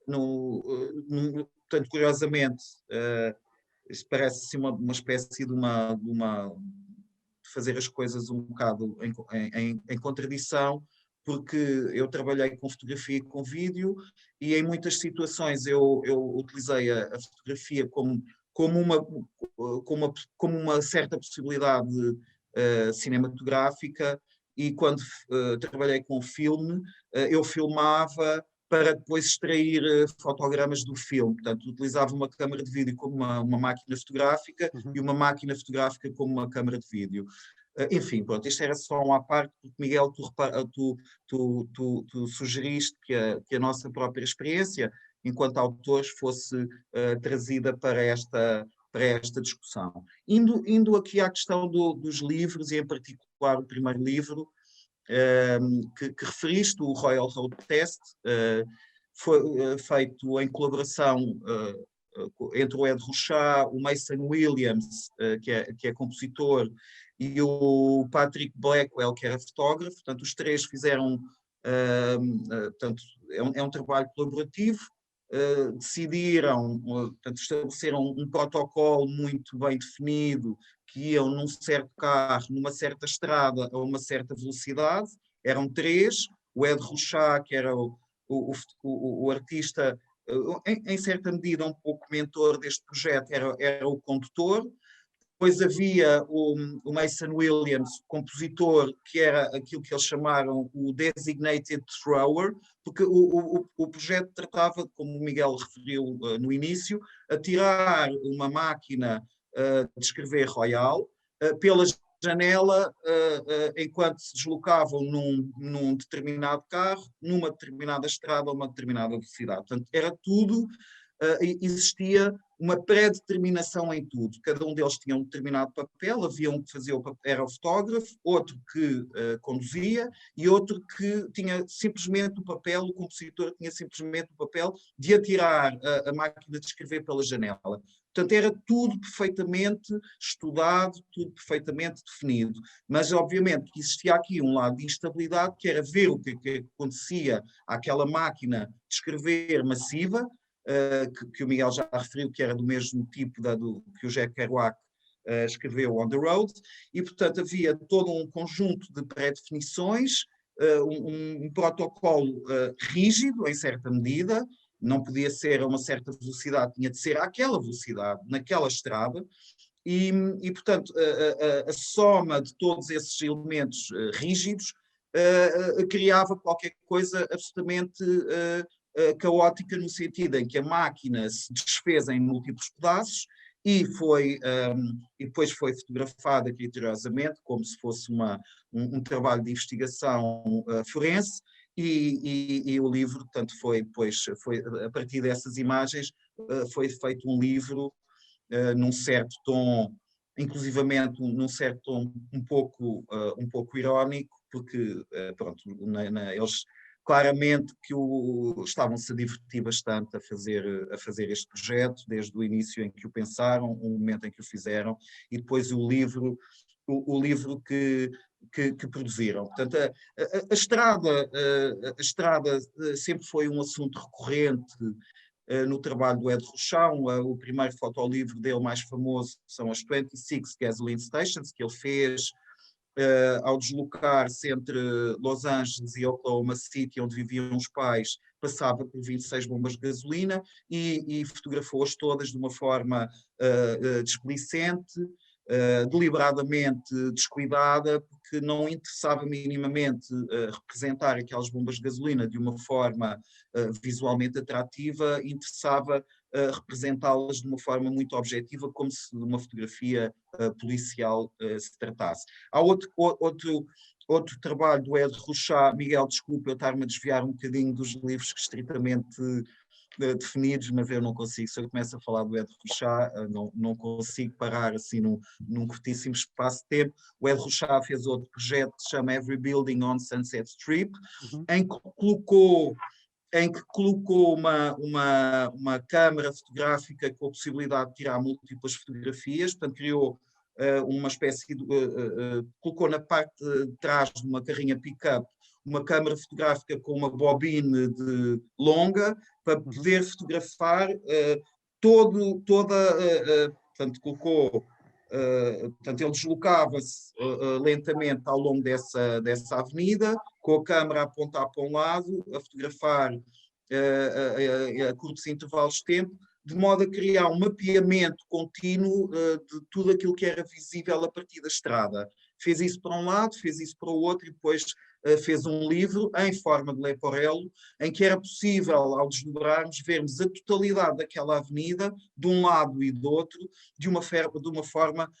Portanto, curiosamente, isso parece assim uma espécie de fazer as coisas um bocado em contradição, porque eu trabalhei com fotografia e com vídeo e em muitas situações eu utilizei a fotografia como uma certa possibilidade cinematográfica, e quando trabalhei com o filme, eu filmava para depois extrair fotogramas do filme. Portanto, utilizava uma câmara de vídeo como uma máquina fotográfica e uma máquina fotográfica como uma câmara de vídeo. Enfim, pronto, isto era só uma parte, porque, Miguel, tu sugeriste que a nossa própria experiência, enquanto autores, fosse trazida para esta discussão. Indo aqui à questão dos livros, e em particular o primeiro livro que referiste, o Royal Road Test, foi feito em colaboração entre o Ed Ruscha, o Mason Williams, que é compositor, e o Patrick Blackwell, que era fotógrafo. Portanto, os três fizeram, portanto, é um trabalho colaborativo. Decidiram, portanto, estabeleceram um protocolo muito bem definido, que iam num certo carro, numa certa estrada, a uma certa velocidade. Eram três: o Ed Ruscha, que era o artista em certa medida, um pouco mentor deste projeto era o condutor. Depois havia o Mason Williams, compositor, que era aquilo que eles chamaram o Designated Thrower, porque o projeto tratava, como o Miguel referiu no início, a tirar uma máquina de escrever Royal pela janela enquanto se deslocavam num determinado carro, numa determinada estrada, a uma determinada velocidade. Portanto, era tudo, existia uma pré-determinação em tudo. Cada um deles tinha um determinado papel, havia um que fazia o papel, era o fotógrafo, outro que conduzia e outro que tinha simplesmente o papel, o compositor tinha simplesmente o papel de atirar a máquina de escrever pela janela. Portanto, era tudo perfeitamente estudado, tudo perfeitamente definido. Mas, obviamente, que existia aqui um lado de instabilidade, que era ver o que acontecia àquela máquina de escrever massiva, que o Miguel já referiu, que era do mesmo tipo que o Jack Kerouac escreveu On the Road, e, portanto, havia todo um conjunto de pré-definições, um protocolo rígido, em certa medida, não podia ser a uma certa velocidade, tinha de ser àquela velocidade, naquela estrada, e portanto, a soma de todos esses elementos rígidos criava qualquer coisa absolutamente caótica, no sentido em que a máquina se desfez em múltiplos pedaços e depois foi fotografada criteriosamente, como se fosse um trabalho de investigação forense, e o livro, portanto, foi a partir dessas imagens, foi feito um livro num certo tom, inclusivamente num certo tom um pouco irónico, porque pronto, eles claramente que estavam-se a divertir bastante a fazer este projeto, desde o início em que o pensaram, o momento em que o fizeram, e depois o livro que produziram. Portanto, a estrada sempre foi um assunto recorrente no trabalho do Ed Rochão. O primeiro fotolivro dele mais famoso são as 26 Gasoline Stations, que ele fez ao deslocar-se entre Los Angeles e Oklahoma City, onde viviam os pais, passava por 26 bombas de gasolina e fotografou-as todas de uma forma displicente, deliberadamente descuidada, porque não interessava minimamente representar aquelas bombas de gasolina de uma forma visualmente atrativa, interessava representá-las de uma forma muito objetiva, como se de uma fotografia policial se tratasse. Há outro trabalho do Ed Rochá, Miguel, desculpa eu estar-me a desviar um bocadinho dos livros estritamente definidos, mas eu não consigo, se eu começo a falar do Ed Rochá, não consigo parar assim num curtíssimo espaço de tempo. O Ed Rochá fez outro projeto que se chama Every Building on Sunset Strip, em que colocou uma câmara fotográfica com a possibilidade de tirar múltiplas fotografias, portanto criou uma espécie de... colocou na parte de trás de uma carrinha pick-up uma câmara fotográfica com uma bobine longa para poder fotografar portanto, colocou... portanto, ele deslocava-se lentamente ao longo dessa avenida, com a câmara a apontar para um lado, a fotografar a curtos intervalos de tempo, de modo a criar um mapeamento contínuo de tudo aquilo que era visível a partir da estrada. Fez isso para um lado, fez isso para o outro e depois fez um livro em forma de leporello, em que era possível, ao desdobrarmos, vermos a totalidade daquela avenida, de um lado e do outro, de uma forma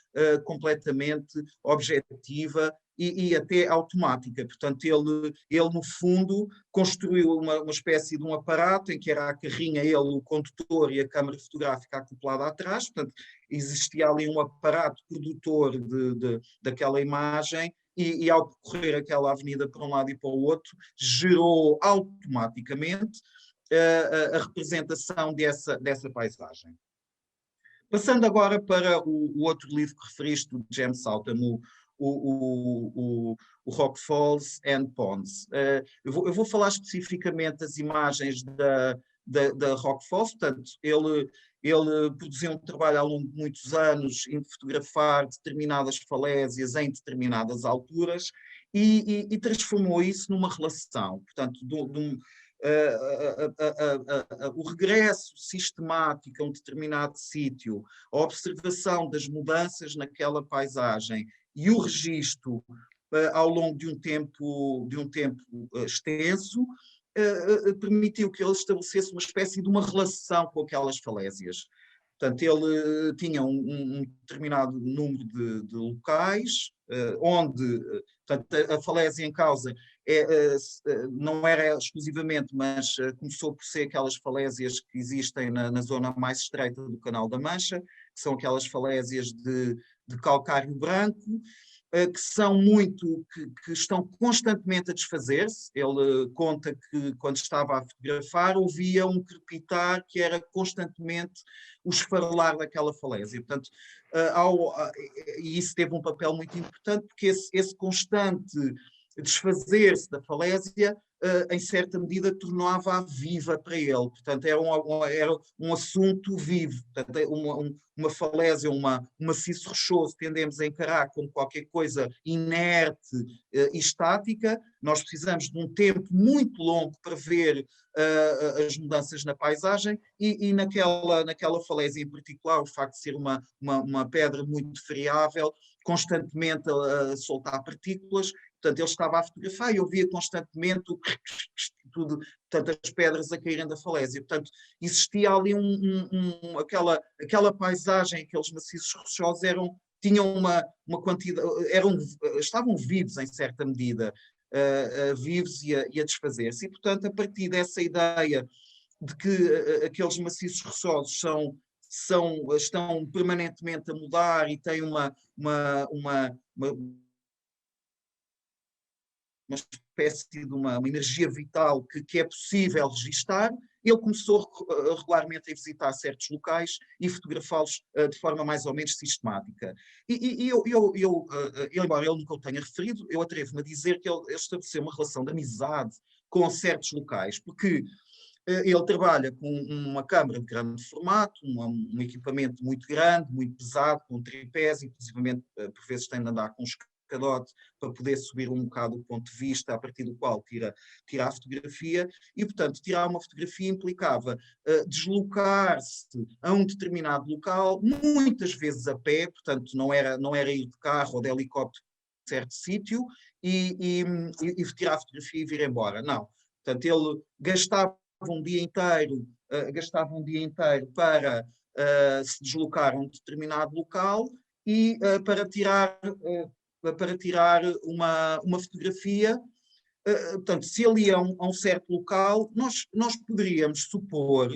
completamente objetiva e até automática. Portanto, ele no fundo construiu uma espécie de um aparato em que era a carrinha, ele, o condutor e a câmara fotográfica acoplada atrás. Portanto, existia ali um aparato produtor daquela imagem e ao percorrer aquela avenida para um lado e para o outro, gerou automaticamente a representação dessa paisagem. Passando agora para o outro livro que referiste, do James Saltham, o Rock Falls and Ponds. Eu vou falar especificamente das imagens da Rock Falls. Portanto, ele produziu um trabalho ao longo de muitos anos em fotografar determinadas falésias em determinadas alturas e transformou isso numa relação. Portanto, o regresso sistemático a um determinado sítio, a observação das mudanças naquela paisagem e o registro ao longo de um tempo extenso, permitiu que ele estabelecesse uma espécie de uma relação com aquelas falésias. Portanto, ele tinha um determinado número de locais, onde, portanto, a falésia em causa não era exclusivamente, mas começou por ser aquelas falésias que existem na zona mais estreita do Canal da Mancha, que são aquelas falésias de calcário branco, que estão constantemente a desfazer-se. Ele conta que, quando estava a fotografar, ouvia um crepitar que era constantemente o esfarelar daquela falésia. Portanto, e isso teve um papel muito importante, porque esse constante desfazer-se da falésia, em certa medida, tornava-a viva para ele. Portanto, era um assunto vivo. Portanto, uma falésia, um maciço rochoso, tendemos a encarar como qualquer coisa inerte e estática. Nós precisamos de um tempo muito longo para ver as mudanças na paisagem, e naquela falésia em particular, o facto de ser uma pedra muito friável, constantemente a soltar partículas. Portanto, ele estava a fotografar e ouvia constantemente tudo, portanto, as pedras a caírem da falésia. Portanto, existia ali aquela paisagem, aqueles maciços rochosos tinham uma quantidade, estavam vivos em certa medida, vivos e a desfazer-se. E, portanto, a partir dessa ideia de que aqueles maciços rochosos estão permanentemente a mudar e têm uma espécie de uma energia vital que é possível registar, ele começou regularmente a visitar certos locais e fotografá-los de forma mais ou menos sistemática. Embora ele nunca o tenha referido, eu atrevo-me a dizer que ele estabeleceu uma relação de amizade com certos locais, porque ele trabalha com uma câmara de grande formato, um equipamento muito grande, muito pesado, com tripés, inclusivamente por vezes tem de andar com um escadote para poder subir um bocado o ponto de vista a partir do qual tira a fotografia, e, portanto, tirar uma fotografia implicava deslocar-se a um determinado local, muitas vezes a pé, portanto não era ir de carro ou de helicóptero a certo sítio e tirar a fotografia e vir embora. Não. Portanto, ele gastava um dia inteiro para se deslocar a um determinado local e para tirar uma fotografia. Portanto, se ele ia a um certo local, nós poderíamos supor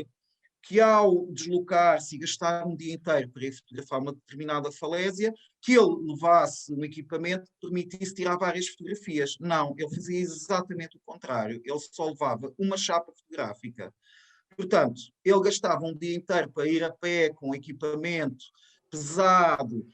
que, ao deslocar-se e gastar um dia inteiro para ir fotografar uma determinada falésia, que ele levasse um equipamento que permitisse tirar várias fotografias. Não, ele fazia exatamente o contrário. Ele só levava uma chapa fotográfica. Portanto, ele gastava um dia inteiro para ir a pé com equipamento pesado,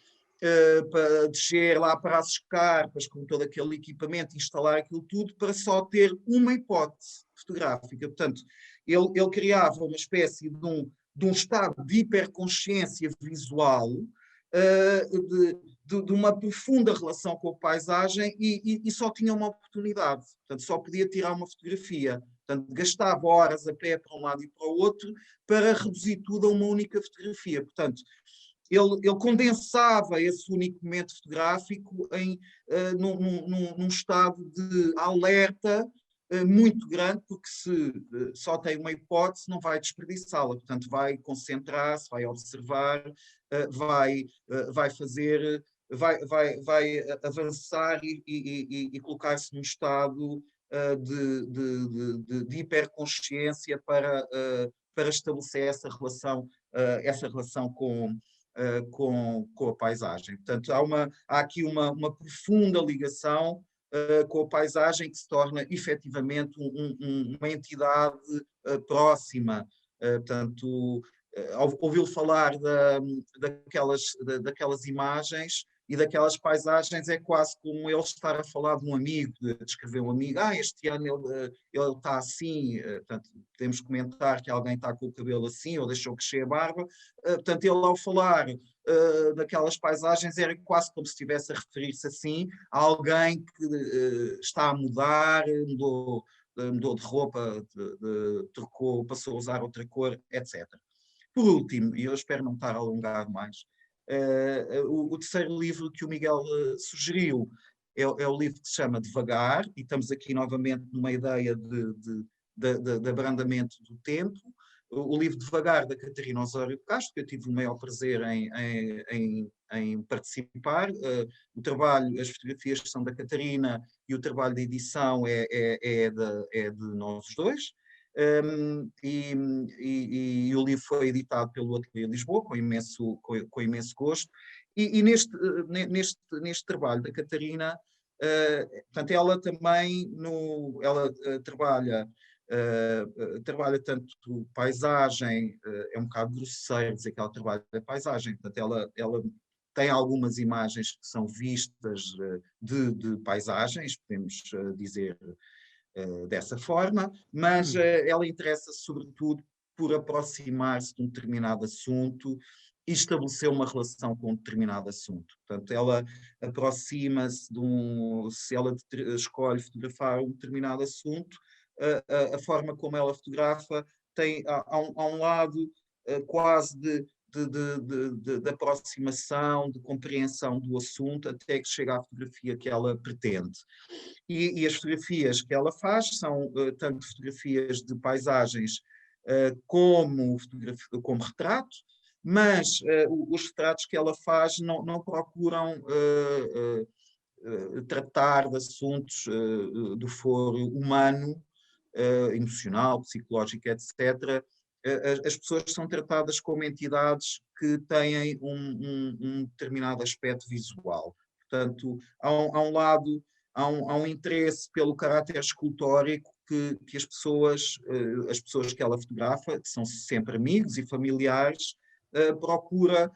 para descer lá para as escarpas com todo aquele equipamento, instalar aquilo tudo, para só ter uma hipótese fotográfica. Portanto, ele criava uma espécie de um estado de hiperconsciência visual, de uma profunda relação com a paisagem, e só tinha uma oportunidade. Portanto, só podia tirar uma fotografia. Portanto, gastava horas a pé para um lado e para o outro para reduzir tudo a uma única fotografia. Portanto, ele condensava esse único momento fotográfico num estado de alerta muito grande, porque se só tem uma hipótese, não vai desperdiçá-la. Portanto, vai concentrar-se, vai observar, vai avançar e colocar-se num estado de hiperconsciência para estabelecer essa relação com a paisagem. Portanto, há aqui uma profunda ligação com a paisagem, que se torna efetivamente uma entidade próxima. Portanto, ouvi-lo falar daquelas imagens e daquelas paisagens, é quase como ele estar a falar de um amigo, de descrever um amigo. Este ano ele está assim. Portanto, podemos comentar que alguém está com o cabelo assim ou deixou crescer a barba. Portanto, ele, ao falar daquelas paisagens, era quase como se estivesse a referir-se assim a alguém que está a mudar, mudou de roupa, trocou, passou a usar outra cor, etc. Por último, e eu espero não estar a alongar mais, o terceiro livro que o Miguel sugeriu é o livro que se chama Devagar, e estamos aqui novamente numa ideia de abrandamento do tempo. O livro Devagar, da Catarina Osório de Castro, que eu tive o maior prazer em participar. O trabalho, as fotografias são da Catarina e o trabalho de edição é de nós dois. E o livro foi editado pelo Ateliê Lisboa, com imenso gosto. E neste trabalho da Catarina, portanto, ela também trabalha tanto paisagem, é um bocado grosseiro dizer que ela trabalha paisagem, portanto, ela tem algumas imagens que são vistas de paisagens, podemos dizer dessa forma, mas ela interessa-se sobretudo por aproximar-se de um determinado assunto e estabelecer uma relação com um determinado assunto. Portanto, ela aproxima-se se ela escolhe fotografar um determinado assunto, a forma como ela fotografa há um lado quase de aproximação, de compreensão do assunto, até que chega à fotografia que ela pretende. E as fotografias que ela faz são tanto fotografias de paisagens como retrato, mas os retratos que ela faz não procuram tratar de assuntos do foro humano, emocional, psicológico, etc. As pessoas são tratadas como entidades que têm um determinado aspecto visual. Portanto, há um interesse pelo caráter escultórico que as pessoas que ela fotografa, que são sempre amigos e familiares, procura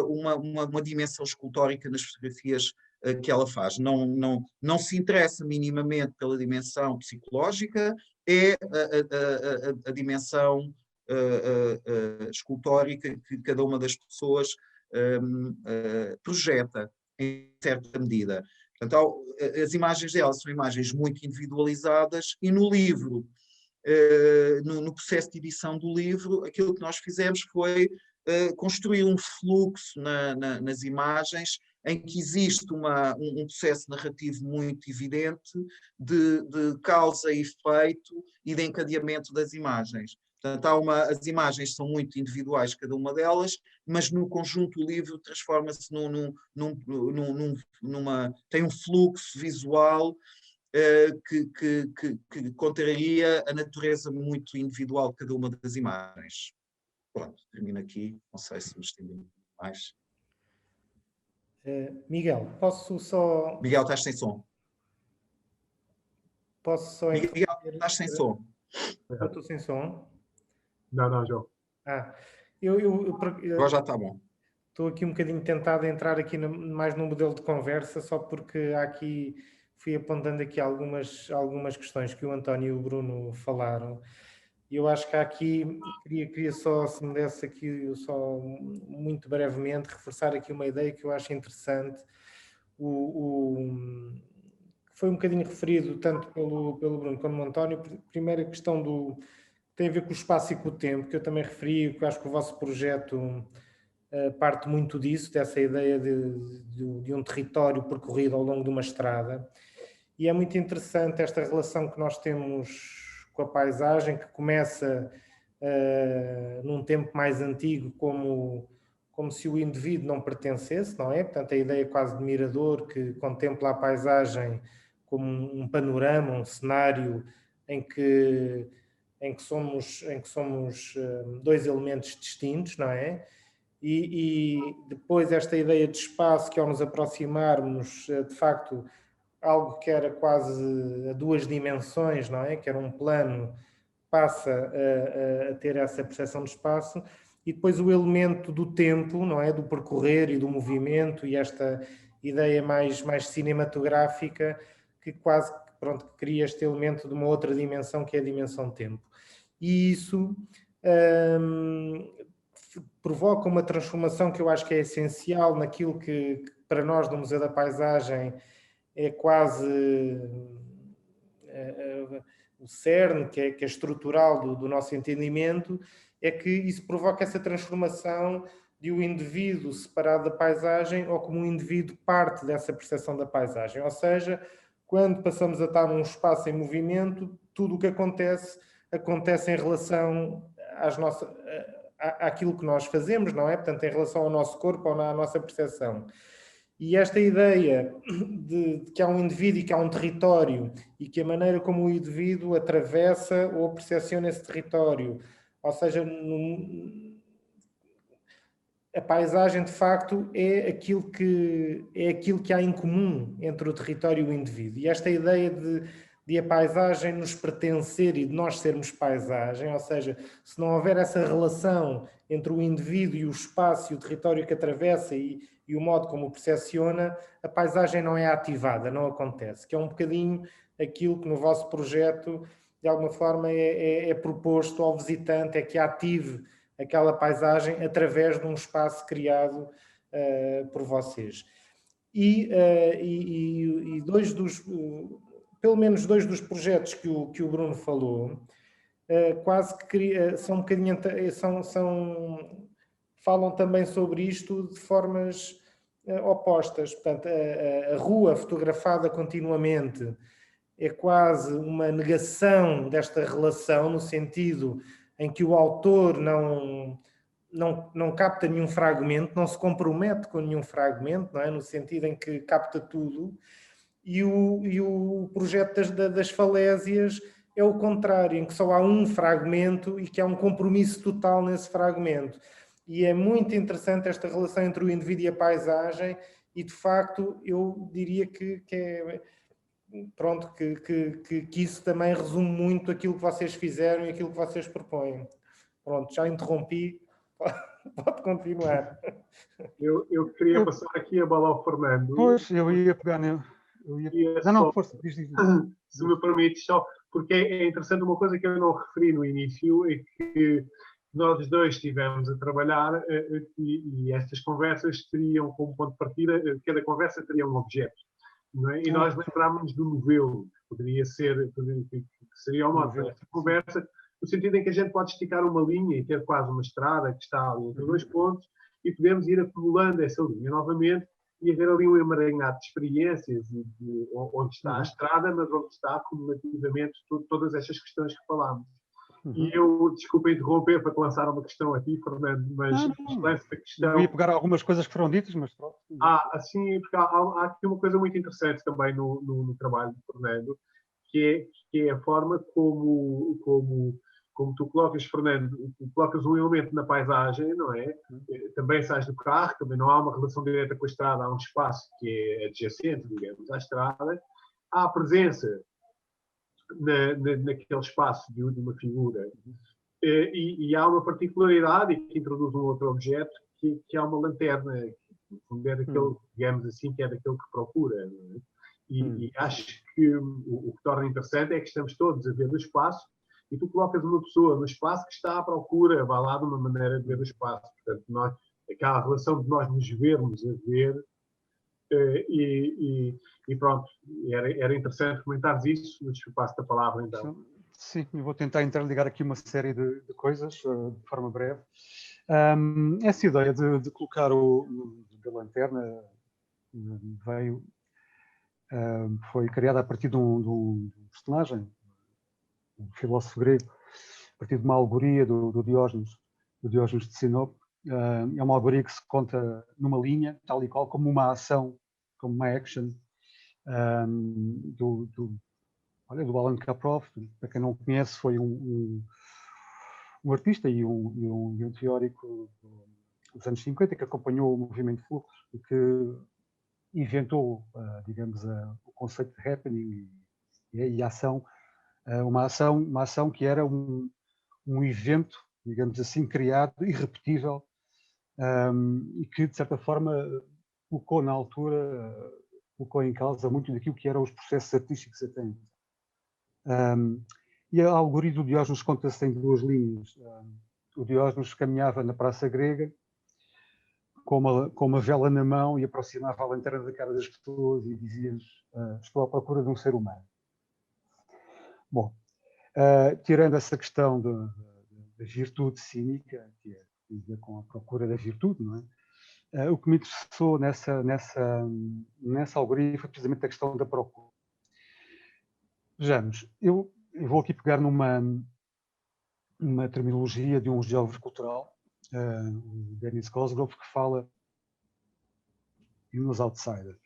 uma dimensão escultórica nas fotografias que ela faz. Não se interessa minimamente pela dimensão psicológica, é a dimensão escultórica que cada uma das pessoas projeta em certa medida. Portanto, as imagens dela são imagens muito individualizadas e no livro, no processo de edição do livro, aquilo que nós fizemos foi construir um fluxo nas imagens em que existe um processo narrativo muito evidente de causa e efeito e de encadeamento das imagens. Portanto, as imagens são muito individuais, cada uma delas, mas no conjunto o livro transforma-se tem um fluxo visual que contraria a natureza muito individual de cada uma das imagens. Pronto, termino aqui, não sei se me estendi mais. Miguel, posso só... Miguel, estás sem som. Posso só... Miguel, estás sem som. Eu estou sem som? Não, João. Agora já está bom. Estou aqui um bocadinho tentado a entrar aqui mais num modelo de conversa, só porque aqui fui apontando aqui algumas questões que o António e o Bruno falaram. E eu acho que aqui, queria só, se me desse aqui, só muito brevemente, reforçar aqui uma ideia que eu acho interessante, que foi um bocadinho referido tanto pelo Bruno como pelo António. Primeiro, a questão tem a ver com o espaço e com o tempo, que eu também referi, que eu acho que o vosso projeto parte muito disso, dessa ideia de um território percorrido ao longo de uma estrada. E é muito interessante esta relação que nós temos com a paisagem, que começa num tempo mais antigo como se o indivíduo não pertencesse, não é? Portanto, a ideia quase de mirador que contempla a paisagem como um panorama, um cenário em que somos dois elementos distintos, não é? E depois esta ideia de espaço, que ao nos aproximarmos, de facto, algo que era quase a duas dimensões, não é? Que era um plano, passa a ter essa percepção de espaço, e depois o elemento do tempo, não é? Do percorrer e do movimento, e esta ideia mais cinematográfica que quase, pronto, que cria este elemento de uma outra dimensão, que é a dimensão tempo. E isso provoca uma transformação que eu acho que é essencial naquilo que para nós do Museu da Paisagem é quase o cerne, que é estrutural do nosso entendimento, é que isso provoca essa transformação de um indivíduo separado da paisagem ou como um indivíduo parte dessa percepção da paisagem. Ou seja, quando passamos a estar num espaço em movimento, tudo o que acontece em relação àquilo que nós fazemos, não é? Portanto, em relação ao nosso corpo ou à nossa percepção. E esta ideia de que há um indivíduo e que há um território e que a maneira como o indivíduo atravessa ou percepciona esse território, ou seja, a paisagem de facto é aquilo que há em comum entre o território e o indivíduo. E esta ideia de a paisagem nos pertencer e de nós sermos paisagem, ou seja, se não houver essa relação entre o indivíduo e o espaço e o território que atravessa e o modo como o percepciona, a paisagem não é ativada, não acontece. Que é um bocadinho aquilo que no vosso projeto, de alguma forma, é proposto ao visitante, é que ative aquela paisagem através de um espaço criado por vocês. E pelo menos dois dos projetos que o Bruno falou, quase que são um bocadinho, falam também sobre isto de formas opostas. Portanto, a rua fotografada continuamente é quase uma negação desta relação, no sentido em que o autor não capta nenhum fragmento, não se compromete com nenhum fragmento, não é? No sentido em que capta tudo. E o projeto das falésias é o contrário, em que só há um fragmento e que há um compromisso total nesse fragmento. E é muito interessante esta relação entre o indivíduo e a paisagem e, de facto, eu diria que isso também resume muito aquilo que vocês fizeram e aquilo que vocês propõem. Pronto, já interrompi, pode continuar. Eu queria passar aqui a bola ao Fernando. Pois, eu ia pegar nele. Não, força, diz. Se me permites, só porque é interessante uma coisa que eu não referi no início, é que nós dois estivemos a trabalhar e estas conversas teriam como ponto de partida, cada conversa teria um objeto. Não é? E nós lembrámos do novelo, que seria uma conversa, no sentido em que a gente pode esticar uma linha e ter quase uma estrada que está ali entre dois pontos e podemos ir acumulando essa linha novamente e haver ali um emaranhado de experiências de onde está a estrada, mas onde está acumulativamente todas estas questões que falámos. E eu, desculpa interromper para te lançar uma questão a ti, Fernando, mas lanço a questão... Eu ia pegar algumas coisas que foram ditas, mas pronto. Assim, porque há aqui uma coisa muito interessante também no trabalho do Fernando, que é a forma como tu colocas, Fernando, colocas um elemento na paisagem, não é? Também sais do carro, também não há uma relação direta com a estrada, há um espaço que é adjacente, digamos, à estrada. Há a presença naquele espaço de uma figura. E há uma particularidade que introduz um outro objeto, que é uma lanterna, que é daquele, digamos assim, que é daquele que procura. Não é? E acho que o que torna interessante é que estamos todos a ver no espaço e tu colocas uma pessoa no espaço que está à procura, vai lá de uma maneira de ver o espaço. Portanto, aquela relação de nós nos vermos a ver, e pronto, era interessante comentares isso, mas passo-te a palavra então. Sim, eu vou tentar interligar aqui uma série de coisas, de forma breve. Essa ideia de colocar da lanterna foi criada a partir de um personagem, um filósofo grego, a partir de uma alegoria do Diógenes de Sinope. É uma alegoria que se conta numa linha, tal e qual como uma ação, como uma action do Alan Kaproff. Para quem não conhece, foi um artista e um teórico dos anos 50 que acompanhou o movimento fluxo e que inventou, digamos, o conceito de happening e a ação, uma ação que era um evento, digamos assim, criado, irrepetível, e que, de certa forma, colocou na altura, colocou em causa muito daquilo que eram os processos artísticos até então. E a alegoria do Diógenes conta-se em duas linhas. O Diógenes caminhava na Praça Grega com uma vela na mão e aproximava a lanterna da cara das pessoas e dizia-lhes: estou à procura de um ser humano. Bom, tirando essa questão da virtude cínica, que é com a procura da virtude, não é? O que me interessou nessa alegoria foi precisamente a questão da procura. Vejamos, eu vou aqui pegar numa terminologia de um geógrafo cultural, o Dennis Cosgrove, que fala nos outsiders,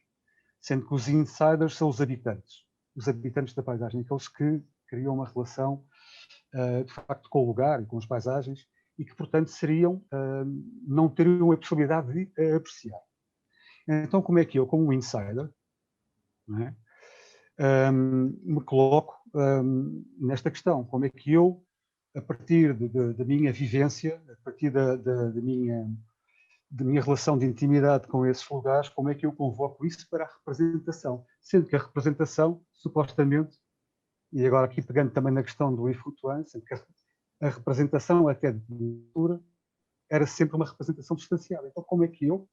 sendo que os insiders são os habitantes da paisagem, aqueles que criam uma relação, de facto, com o lugar e com as paisagens, e que, portanto, não teriam a possibilidade de apreciar. Então, como é que eu, como um insider, não é, me coloco nesta questão? Como é que eu, a partir da minha vivência, a partir da minha relação de intimidade com esses lugares, como é que eu convoco isso para a representação? Sendo que a representação, supostamente, e agora aqui pegando também na questão do influtuante, sendo que a representação até de cultura era sempre uma representação distanciada. Então, como é que eu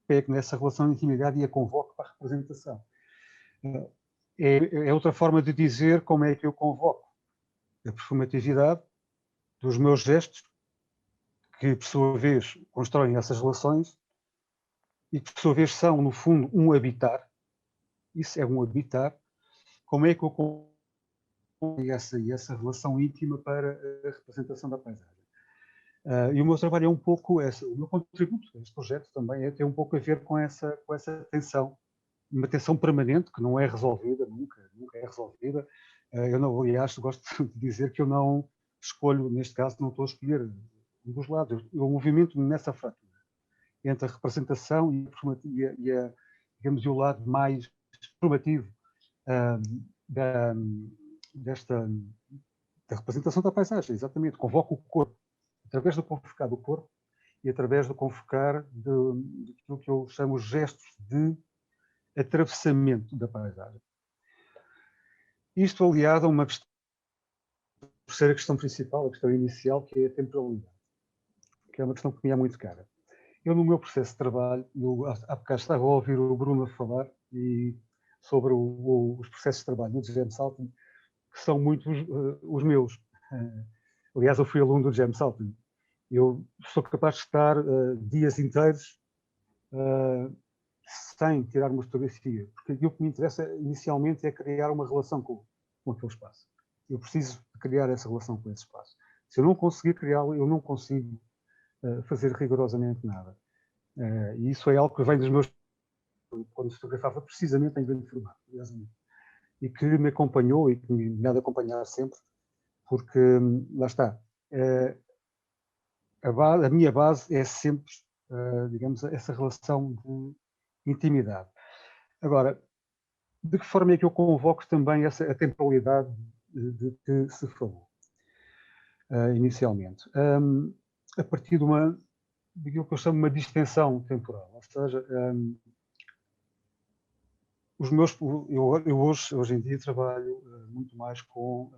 pego nessa relação de intimidade e a convoco para a representação? É outra forma de dizer como é que eu convoco a performatividade dos meus gestos, que, por sua vez, constroem essas relações e que, por sua vez, são, no fundo, um habitar. Isso é um habitar. Como é que eu convoco essa relação íntima para a representação da paisagem? E o meu trabalho é um pouco, o meu contributo a este projeto também tem um pouco a ver com essa tensão, uma tensão permanente que não é resolvida, nunca é resolvida. Eu não, aliás, gosto de dizer que eu não escolho, neste caso, não estou a escolher um dos lados. Eu movimento-me nessa fratura entre a representação digamos, o lado mais formativo da representação da paisagem, exatamente. Convoco o corpo, através do convocar do corpo e através do convocar daquilo que eu chamo gestos de atravessamento da paisagem. Isto aliado a uma questão, a terceira questão principal, a questão inicial, que é a temporalidade, que é uma questão que me é muito cara. Eu, no meu processo de trabalho, há bocado estava a ouvir o Bruno falar sobre os processos de trabalho do James Salton, que são muito os meus. Aliás, eu fui aluno do James Salton. Eu sou capaz de estar dias inteiros sem tirar uma fotografia, porque aquilo que me interessa inicialmente é criar uma relação com aquele espaço. Eu preciso criar essa relação com esse espaço. Se eu não conseguir criá-lo, eu não consigo fazer rigorosamente nada. E isso é algo que vem dos meus... quando fotografava precisamente em grande formato, e que me acompanhou e que me há de acompanhar sempre, porque, lá está, a minha base é sempre, digamos, essa relação de intimidade. Agora, de que forma é que eu convoco também a temporalidade de que se falou inicialmente? A partir daquilo que eu chamo de uma distensão temporal, ou seja, eu hoje em dia trabalho muito mais com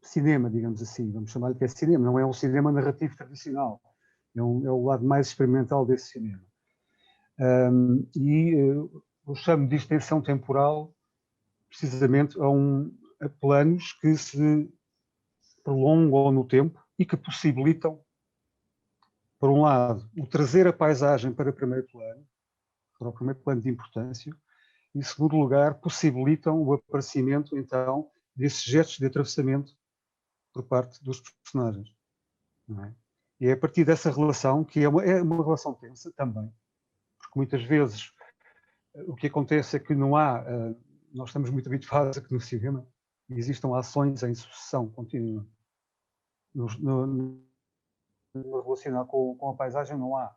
cinema, digamos assim, vamos chamar-lhe que é cinema, não é um cinema narrativo tradicional, é o lado mais experimental desse cinema. Eu chamo de distensão temporal precisamente a planos que se prolongam no tempo e que possibilitam, por um lado, o trazer a paisagem para o primeiro plano de importância, e, em segundo lugar, possibilitam o aparecimento, então, desses gestos de atravessamento por parte dos personagens. Não é? E é a partir dessa relação, que é uma relação tensa também, porque muitas vezes o que acontece é que não há, nós estamos muito habituados a que no cinema existam ações em sucessão contínua. No relacionar com a paisagem não há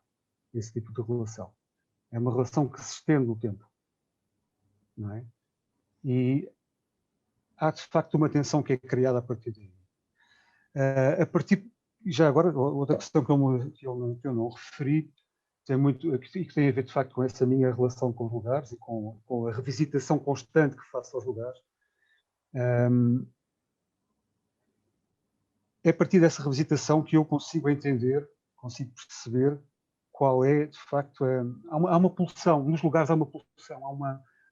esse tipo de relação. É uma relação que se estende no tempo. Não é? E há, de facto, uma tensão que é criada a partir daí. Já agora, outra questão que eu não referi, que tem a ver, de facto, com essa minha relação com os lugares e com a revisitação constante que faço aos lugares. É a partir dessa revisitação que eu consigo entender, consigo perceber qual é, de facto, há uma pulsão, nos lugares há uma pulsão,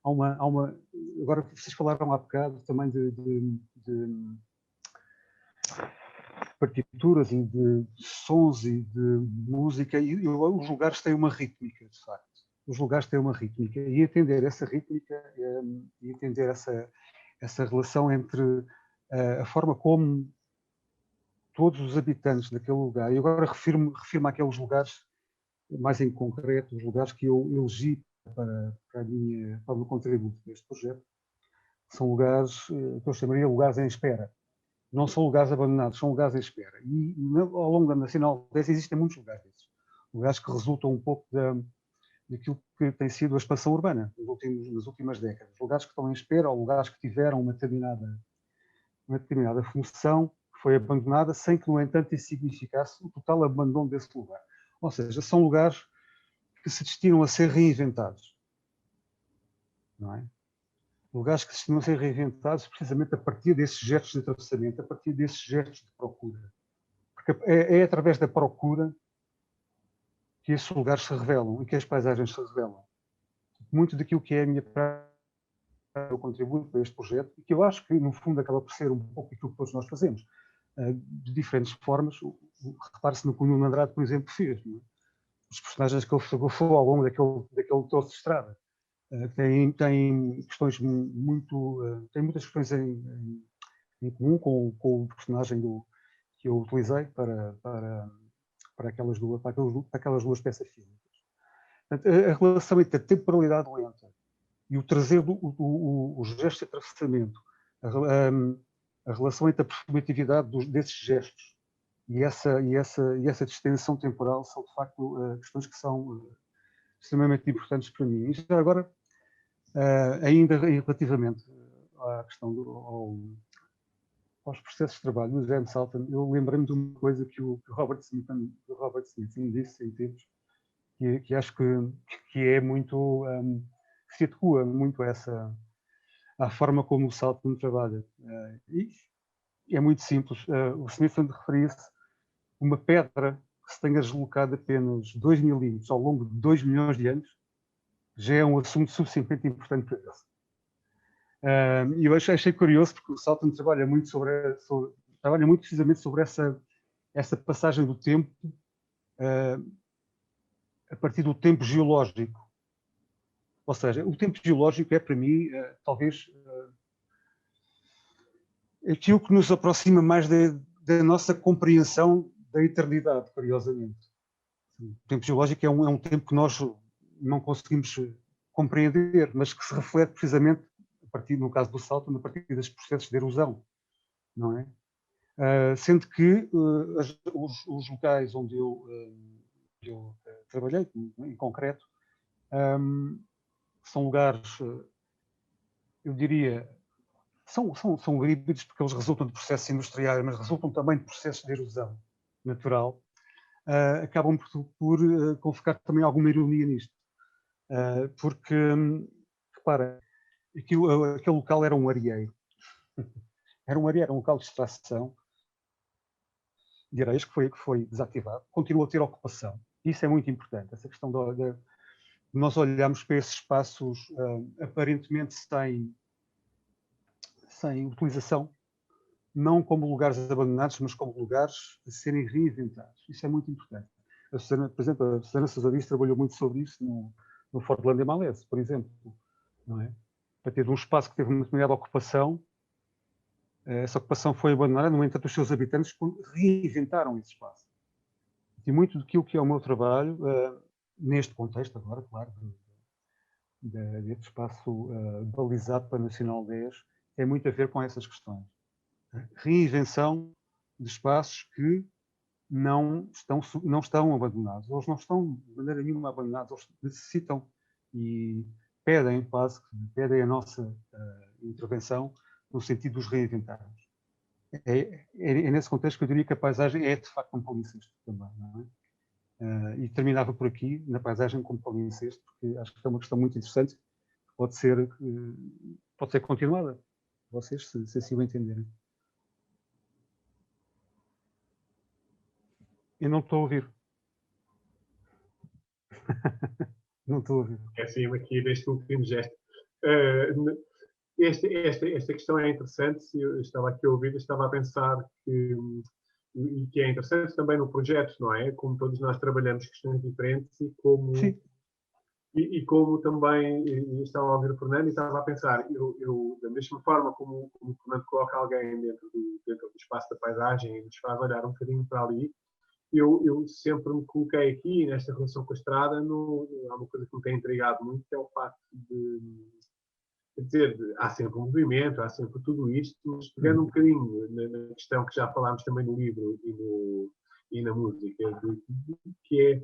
agora vocês falaram há bocado também de partituras e de sons e de música, e os lugares têm uma rítmica, de facto. Os lugares têm uma rítmica, e entender essa rítmica e entender essa relação entre a forma como todos os habitantes daquele lugar, e agora refiro-me àqueles lugares mais em concreto, os lugares que eu elegi para o meu contributo neste projeto, são lugares que eu chamaria lugares em espera. Não são lugares abandonados, são lugares em espera. E ao longo da Nacional 10 existem muitos lugares desses. Lugares que resultam um pouco daquilo que tem sido a expansão urbana nas últimas décadas. Lugares que estão em espera ou lugares que tiveram uma determinada função que foi abandonada sem que, no entanto, isso significasse o total abandono desse lugar. Ou seja, são lugares que se destinam a ser reinventados. Não é? Lugares que se destinam a ser reinventados precisamente a partir desses gestos de atravessamento, a partir desses gestos de procura. Porque é através da procura que esses lugares se revelam e que as paisagens se revelam. Muito daquilo que é a minha o contributo para este projeto, e que eu acho que, no fundo, acaba por ser um pouco aquilo que todos nós fazemos, de diferentes formas. Repare-se no que o Nuno Andrade, por exemplo, fez. Não é? Os personagens que ele fotografou ao longo daquele troço de estrada têm questões têm muitas questões em comum com o personagem que eu utilizei para aquelas duas peças físicas. Portanto, a relação entre a temporalidade lenta e o trazer os gestos de atravessamento, a relação entre a performatividade desses gestos e essa distensão temporal são, de facto, questões que são extremamente importantes para mim. E já agora, ainda relativamente à questão aos processos de trabalho no James Salton, eu lembrei-me de uma coisa que o Robert Smith me disse em tempos, que acho que é muito, que se adequa muito à forma como o Salton trabalha. E é muito simples. O Smithson referia-se a uma pedra que se tenha deslocado apenas 2 milímetros ao longo de 2 milhões de anos, já é um assunto suficientemente importante para ele. E eu achei curioso porque o Salton trabalha muito trabalha muito precisamente sobre essa passagem do tempo a partir do tempo geológico. Ou seja, o tempo geológico é, para mim, talvez aquilo que nos aproxima mais da nossa compreensão da eternidade, curiosamente. O tempo geológico é um tempo que nós não conseguimos compreender, mas que se reflete precisamente, no caso do Salton, a partir dos processos de erosão, não é? Sendo que os locais onde eu trabalhei, em concreto, são lugares, eu diria, são híbridos porque eles resultam de processos industriais, mas resultam também de processos de erosão natural. Acabam por convocar também alguma ironia nisto. Porque, repara, aquele local era um areeiro. Era um local de extração de areias que foi desativado. Continua a ter ocupação. Isso é muito importante, essa questão de nós olharmos para esses espaços aparentemente sem utilização, não como lugares abandonados, mas como lugares a serem reinventados. Isso é muito importante. Por exemplo, a Susana Sousa Dias trabalhou muito sobre isso no Fortland em Malese, por exemplo. Não é? Para ter um espaço que teve uma determinada ocupação, essa ocupação foi abandonada, no entanto, os seus habitantes reinventaram esse espaço. E muito daquilo que é o meu trabalho, neste contexto agora, claro, deste espaço balizado para a Nacional 10, tem muito a ver com essas questões. Reinvenção de espaços que não estão abandonados. Eles não estão de maneira nenhuma abandonados, eles necessitam e pedem a nossa intervenção no sentido de os reinventarmos. É nesse contexto que eu diria que a paisagem é de facto um palincesto também, não é? E terminava por aqui, na paisagem como palincesto, porque acho que é uma questão muito interessante, que pode ser continuada, vocês, se assim o entenderem. Eu não estou a ouvir. Não estou a ouvir. Esqueci-me aqui deste último gesto. Esta questão é interessante. Eu estava aqui a ouvir, estava a pensar que é interessante também no projeto, não é? Como todos nós trabalhamos questões diferentes Sim. e como também estava a ouvir o Fernando e estava a pensar, eu da mesma forma como o Fernando coloca alguém dentro do espaço da paisagem e nos faz olhar um bocadinho para ali, eu sempre me coloquei aqui, nesta relação com a estrada, há uma coisa que me tem intrigado muito, que é o facto de, quer dizer, há sempre um movimento, há sempre tudo isto, mas pegando um bocadinho na questão que já falámos também no livro e na música, que é,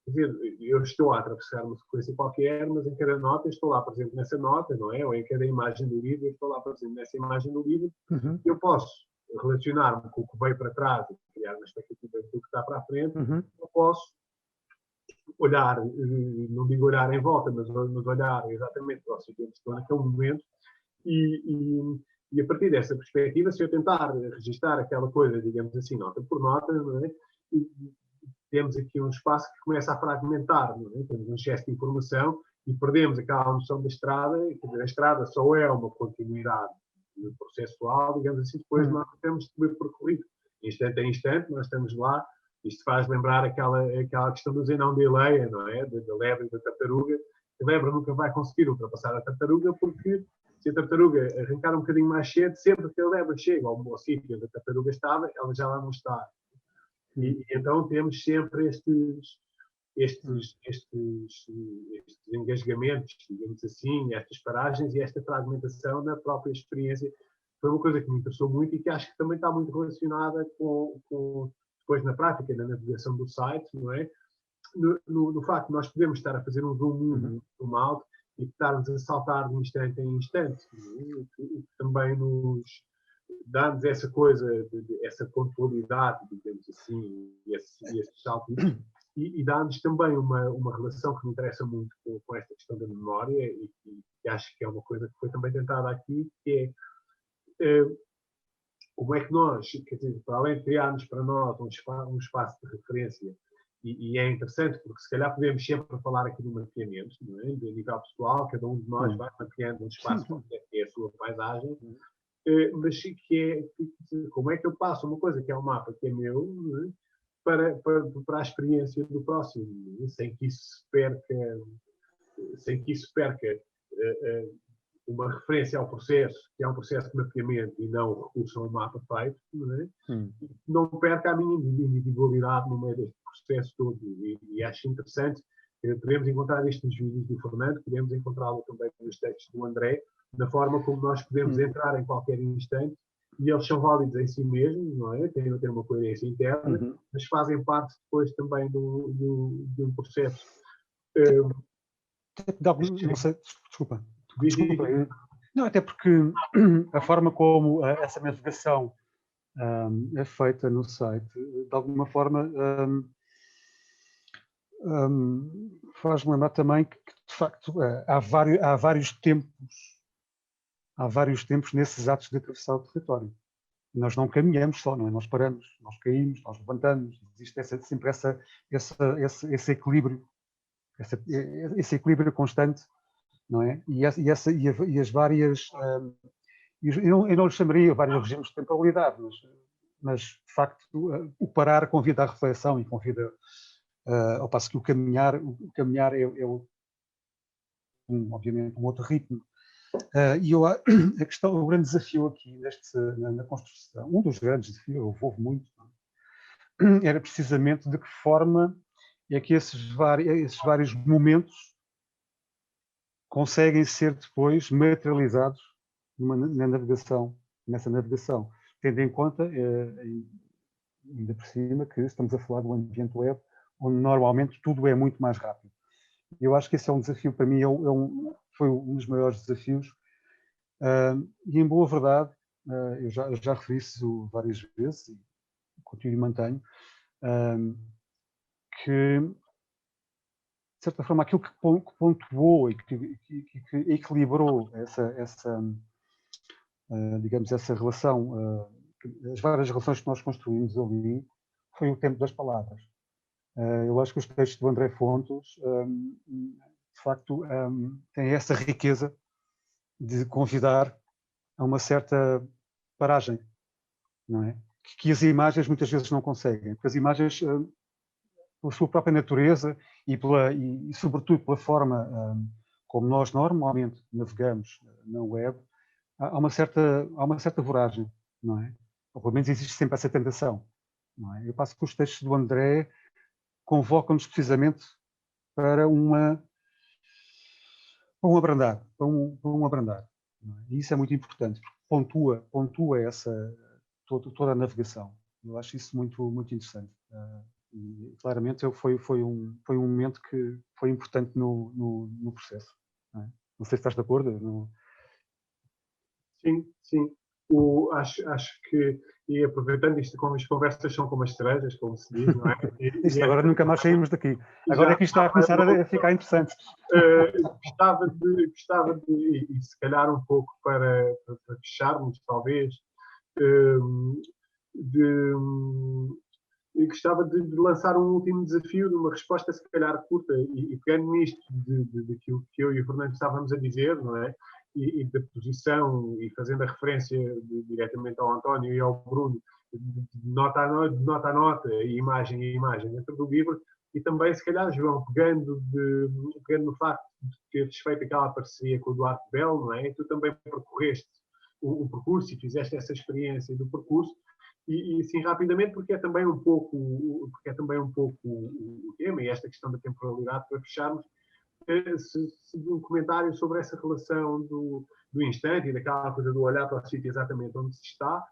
quer dizer, eu estou a atravessar uma sequência qualquer, mas em cada nota eu estou lá presente nessa nota, não é? Ou em cada imagem do livro eu estou lá presente nessa imagem do livro. Eu posso relacionar-me com o que veio para trás e criar uma expectativa do que está para a frente. Eu posso olhar, não digo olhar em volta, mas olhar exatamente para o sítio onde estou naquele momento e a partir dessa perspectiva, se eu tentar registrar aquela coisa, digamos assim, nota por nota, não é? Temos aqui um espaço que começa a fragmentar, não é? Temos um excesso de informação e perdemos aquela noção da estrada, quer dizer, a estrada só é uma continuidade processual, digamos assim, depois nós temos de percorrido. Instante a instante, nós estamos lá. Isto faz lembrar aquela questão do Zenão de Eleia, não é? Da lebre e da tartaruga. A lebre nunca vai conseguir ultrapassar a tartaruga porque se a tartaruga arrancar um bocadinho mais cedo, sempre que a lebre chega ao sítio onde a tartaruga estava, ela já lá não está. E então temos sempre estes engasgamentos, digamos assim, estas paragens e esta fragmentação na própria experiência. Foi uma coisa que me interessou muito e que acho que também está muito relacionada com depois na prática, na navegação do site, não é? No facto de nós podemos estar a fazer um zoom out e estarmos a saltar de instante em instante, o que também nos dá-nos essa coisa, essa pontualidade, digamos assim, e esse salto. E dá-nos também uma relação que me interessa muito com esta questão da memória e que acho que é uma coisa que foi também tentada aqui, que é como é que nós, quer dizer, para além de criarmos para nós um espaço de referência, e é interessante porque se calhar podemos sempre falar aqui do mapeamento, não é? De nível pessoal, cada um de nós vai mapeando um espaço que é a sua paisagem, mas que é, como é que eu passo uma coisa que é um mapa que é meu, não é? para a experiência do próximo, sem que isso perca uma referência ao processo, que é um processo de mapeamento e não o recurso a um mapa feito, não é? Não perca a minha individualidade no meio deste processo todo. E acho interessante, podemos encontrar isto nos vídeos do Fernando, podemos encontrá-lo também nos textos do André, da forma como nós podemos entrar em qualquer instante, e eles são válidos em si mesmos, não é? Têm uma coerência interna, mas fazem parte depois também de um processo. Não sei, desculpa. Não, até porque a forma como essa navegação é feita no site, de alguma forma, faz-me lembrar também que, de facto, há vários tempos nesses atos de atravessar o território. Nós não caminhamos só, não é? Nós paramos, nós caímos, nós levantamos, existe sempre esse equilíbrio, esse equilíbrio constante, não é? E as várias, eu não lhe chamaria vários regimes de temporalidade, mas de facto o parar convida à reflexão e convida, ao passo que o caminhar é obviamente um outro ritmo. E a questão, o grande desafio aqui na construção, um dos grandes desafios, houve muito, era precisamente de que forma é que esses vários momentos conseguem ser depois materializados nessa navegação, tendo em conta, ainda por cima, que estamos a falar do ambiente web, onde normalmente tudo é muito mais rápido. Eu acho que esse é um desafio, para mim, foi um dos maiores desafios, e em boa verdade, eu já referi isso várias vezes, e continuo e mantenho, que, de certa forma, aquilo que pontuou e que equilibrou digamos, essa relação, as várias relações que nós construímos ali, foi o tempo das palavras. Eu acho que os textos do André Fontes, de facto, têm essa riqueza de convidar a uma certa paragem, não é? Que as imagens muitas vezes não conseguem, porque as imagens, pela sua própria natureza e sobretudo pela forma como nós normalmente navegamos na web, há uma certa voragem, não é? Ou pelo menos existe sempre essa tentação, não é? Eu passo que os textos do André convocam-nos precisamente para um abrandar, não é? E isso é muito importante, porque pontua toda a navegação. Eu acho isso muito, muito interessante. E claramente foi um momento que foi importante no processo. Não é? Não sei se estás de acordo. Não... Sim, sim. Acho que, e aproveitando isto, como as conversas são como as cerejas, como se diz, não é? Agora nunca mais saímos daqui. Agora é que isto está a começar a ficar interessante. Gostava de, e se calhar um pouco para fecharmos, talvez, e gostava de lançar um último desafio de uma resposta se calhar curta e pegando nisto daquilo que eu e o Fernando estávamos a dizer, não é? E da posição e fazendo a referência diretamente ao António e ao Bruno, de nota a nota, e imagem a imagem dentro do livro, e também se calhar, João, pegando no facto de teres feito aquela parceria com o Duarte Bell, não é? E tu também percorreste o percurso e fizeste essa experiência do percurso, e assim rapidamente, porque é também um pouco o tema e esta questão da temporalidade, para fecharmos, um comentário sobre essa relação do instante e daquela coisa do olhar para o sítio exatamente onde se está,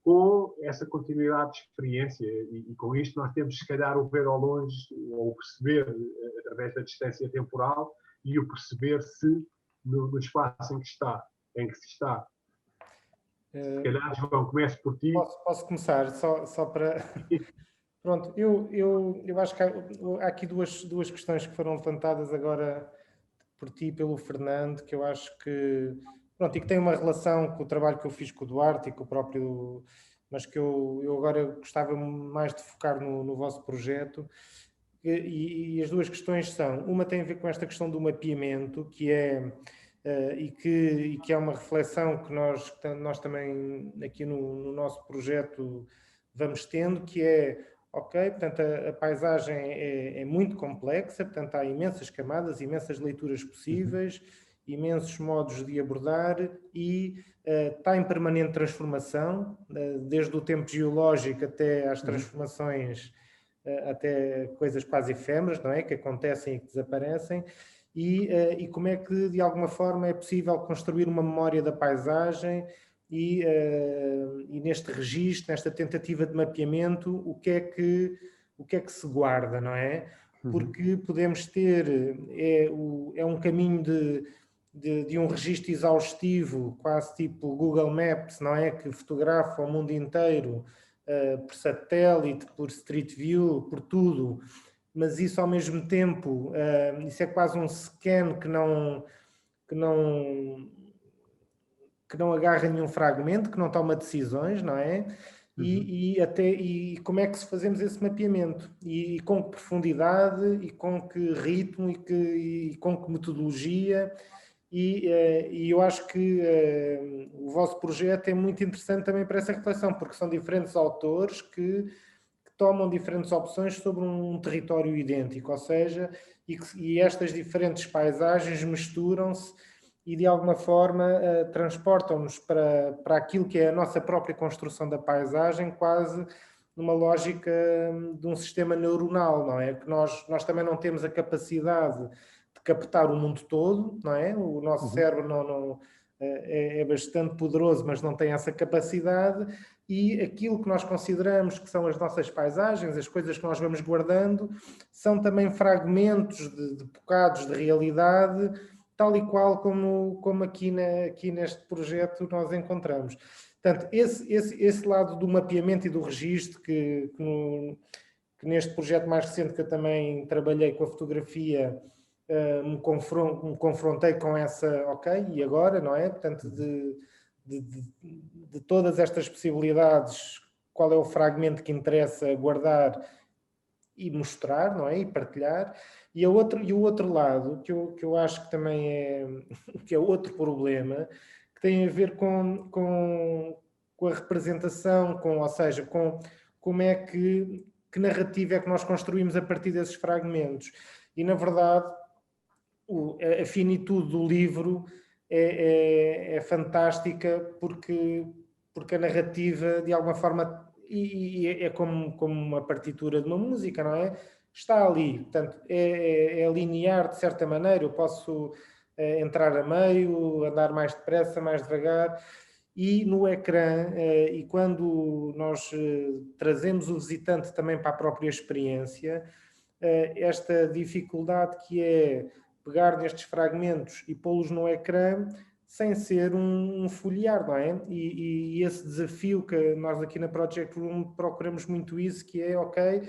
com essa continuidade de experiência, e com isto nós temos se calhar o ver ao longe, ou o perceber através da distância temporal, e o perceber-se no espaço em que se está. Se calhar, João, começo por ti. Posso começar, só para... Pronto, eu acho que há aqui duas questões que foram levantadas agora por ti e pelo Fernando, que eu acho que... Pronto, e que tem uma relação com o trabalho que eu fiz com o Duarte e com o próprio... Mas que eu agora gostava mais de focar no vosso projeto. E as duas questões são... Uma tem a ver com esta questão do mapeamento, que é... e que é uma reflexão que nós também aqui no nosso projeto vamos tendo, que é, ok, portanto a paisagem é muito complexa, portanto há imensas camadas, imensas leituras possíveis, imensos modos de abordar e está em permanente transformação, desde o tempo geológico até às transformações, até coisas quase efêmeras, não é? Que acontecem e que desaparecem. E como é que, de alguma forma, é possível construir uma memória da paisagem e neste registro, nesta tentativa de mapeamento, o que é que se guarda, não é? Porque podemos ter, é um caminho de um registro exaustivo, quase tipo Google Maps, não é? Que fotografa o mundo inteiro por satélite, por Street View, por tudo. Mas isso ao mesmo tempo, isso é quase um scan que não agarra nenhum fragmento, que não toma decisões, não é? E como é que fazemos esse mapeamento? E com que profundidade, e com que ritmo, e com que metodologia? E eu acho que o vosso projeto é muito interessante também para essa reflexão, porque são diferentes autores que tomam diferentes opções sobre um território idêntico, ou seja, e estas diferentes paisagens misturam-se e de alguma forma transportam-nos para aquilo que é a nossa própria construção da paisagem, quase numa lógica de um sistema neuronal, não é? Que nós também não temos a capacidade de captar o mundo todo, não é? O nosso cérebro é bastante poderoso, mas não tem essa capacidade, e aquilo que nós consideramos que são as nossas paisagens, as coisas que nós vamos guardando, são também fragmentos de bocados de realidade, tal e qual como aqui neste projeto nós encontramos. Portanto, esse lado do mapeamento e do registro, que neste projeto mais recente que eu também trabalhei com a fotografia, me confrontei com essa, ok, e agora, não é? Portanto, de todas estas possibilidades, qual é o fragmento que interessa guardar e mostrar, não é? E partilhar. E o outro lado, que eu acho que também que é outro problema, que tem a ver com a representação, ou seja, com como é que narrativa é que nós construímos a partir desses fragmentos. E, na verdade, a finitude do livro é fantástica porque a narrativa, de alguma forma, e é como uma partitura de uma música, não é? Está ali, portanto, é linear de certa maneira, eu posso entrar a meio, andar mais depressa, mais devagar, e no ecrã, e quando nós trazemos o visitante também para a própria experiência, esta dificuldade que é pegar nestes fragmentos e pô-los no ecrã sem ser um folhear, não é? E esse desafio que nós aqui na Project Room procuramos muito isso, que é, ok,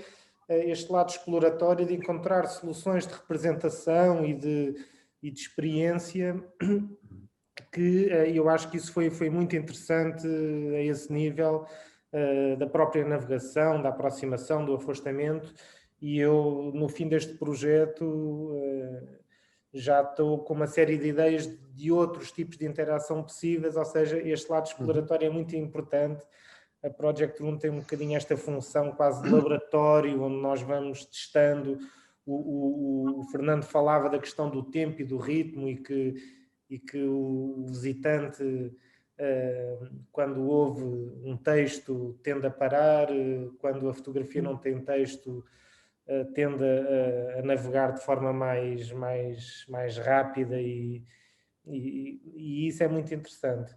este lado exploratório de encontrar soluções de representação e de experiência, que eu acho que isso foi muito interessante a esse nível da própria navegação, da aproximação, do afastamento, e eu, no fim deste projeto, já estou com uma série de ideias de outros tipos de interação possíveis, ou seja, este lado exploratório é muito importante. A Project Room tem um bocadinho esta função quase de laboratório, onde nós vamos testando. O Fernando falava da questão do tempo e do ritmo, e que o visitante, quando ouve um texto, tende a parar, quando a fotografia não tem texto, tende a navegar de forma mais rápida, e isso é muito interessante.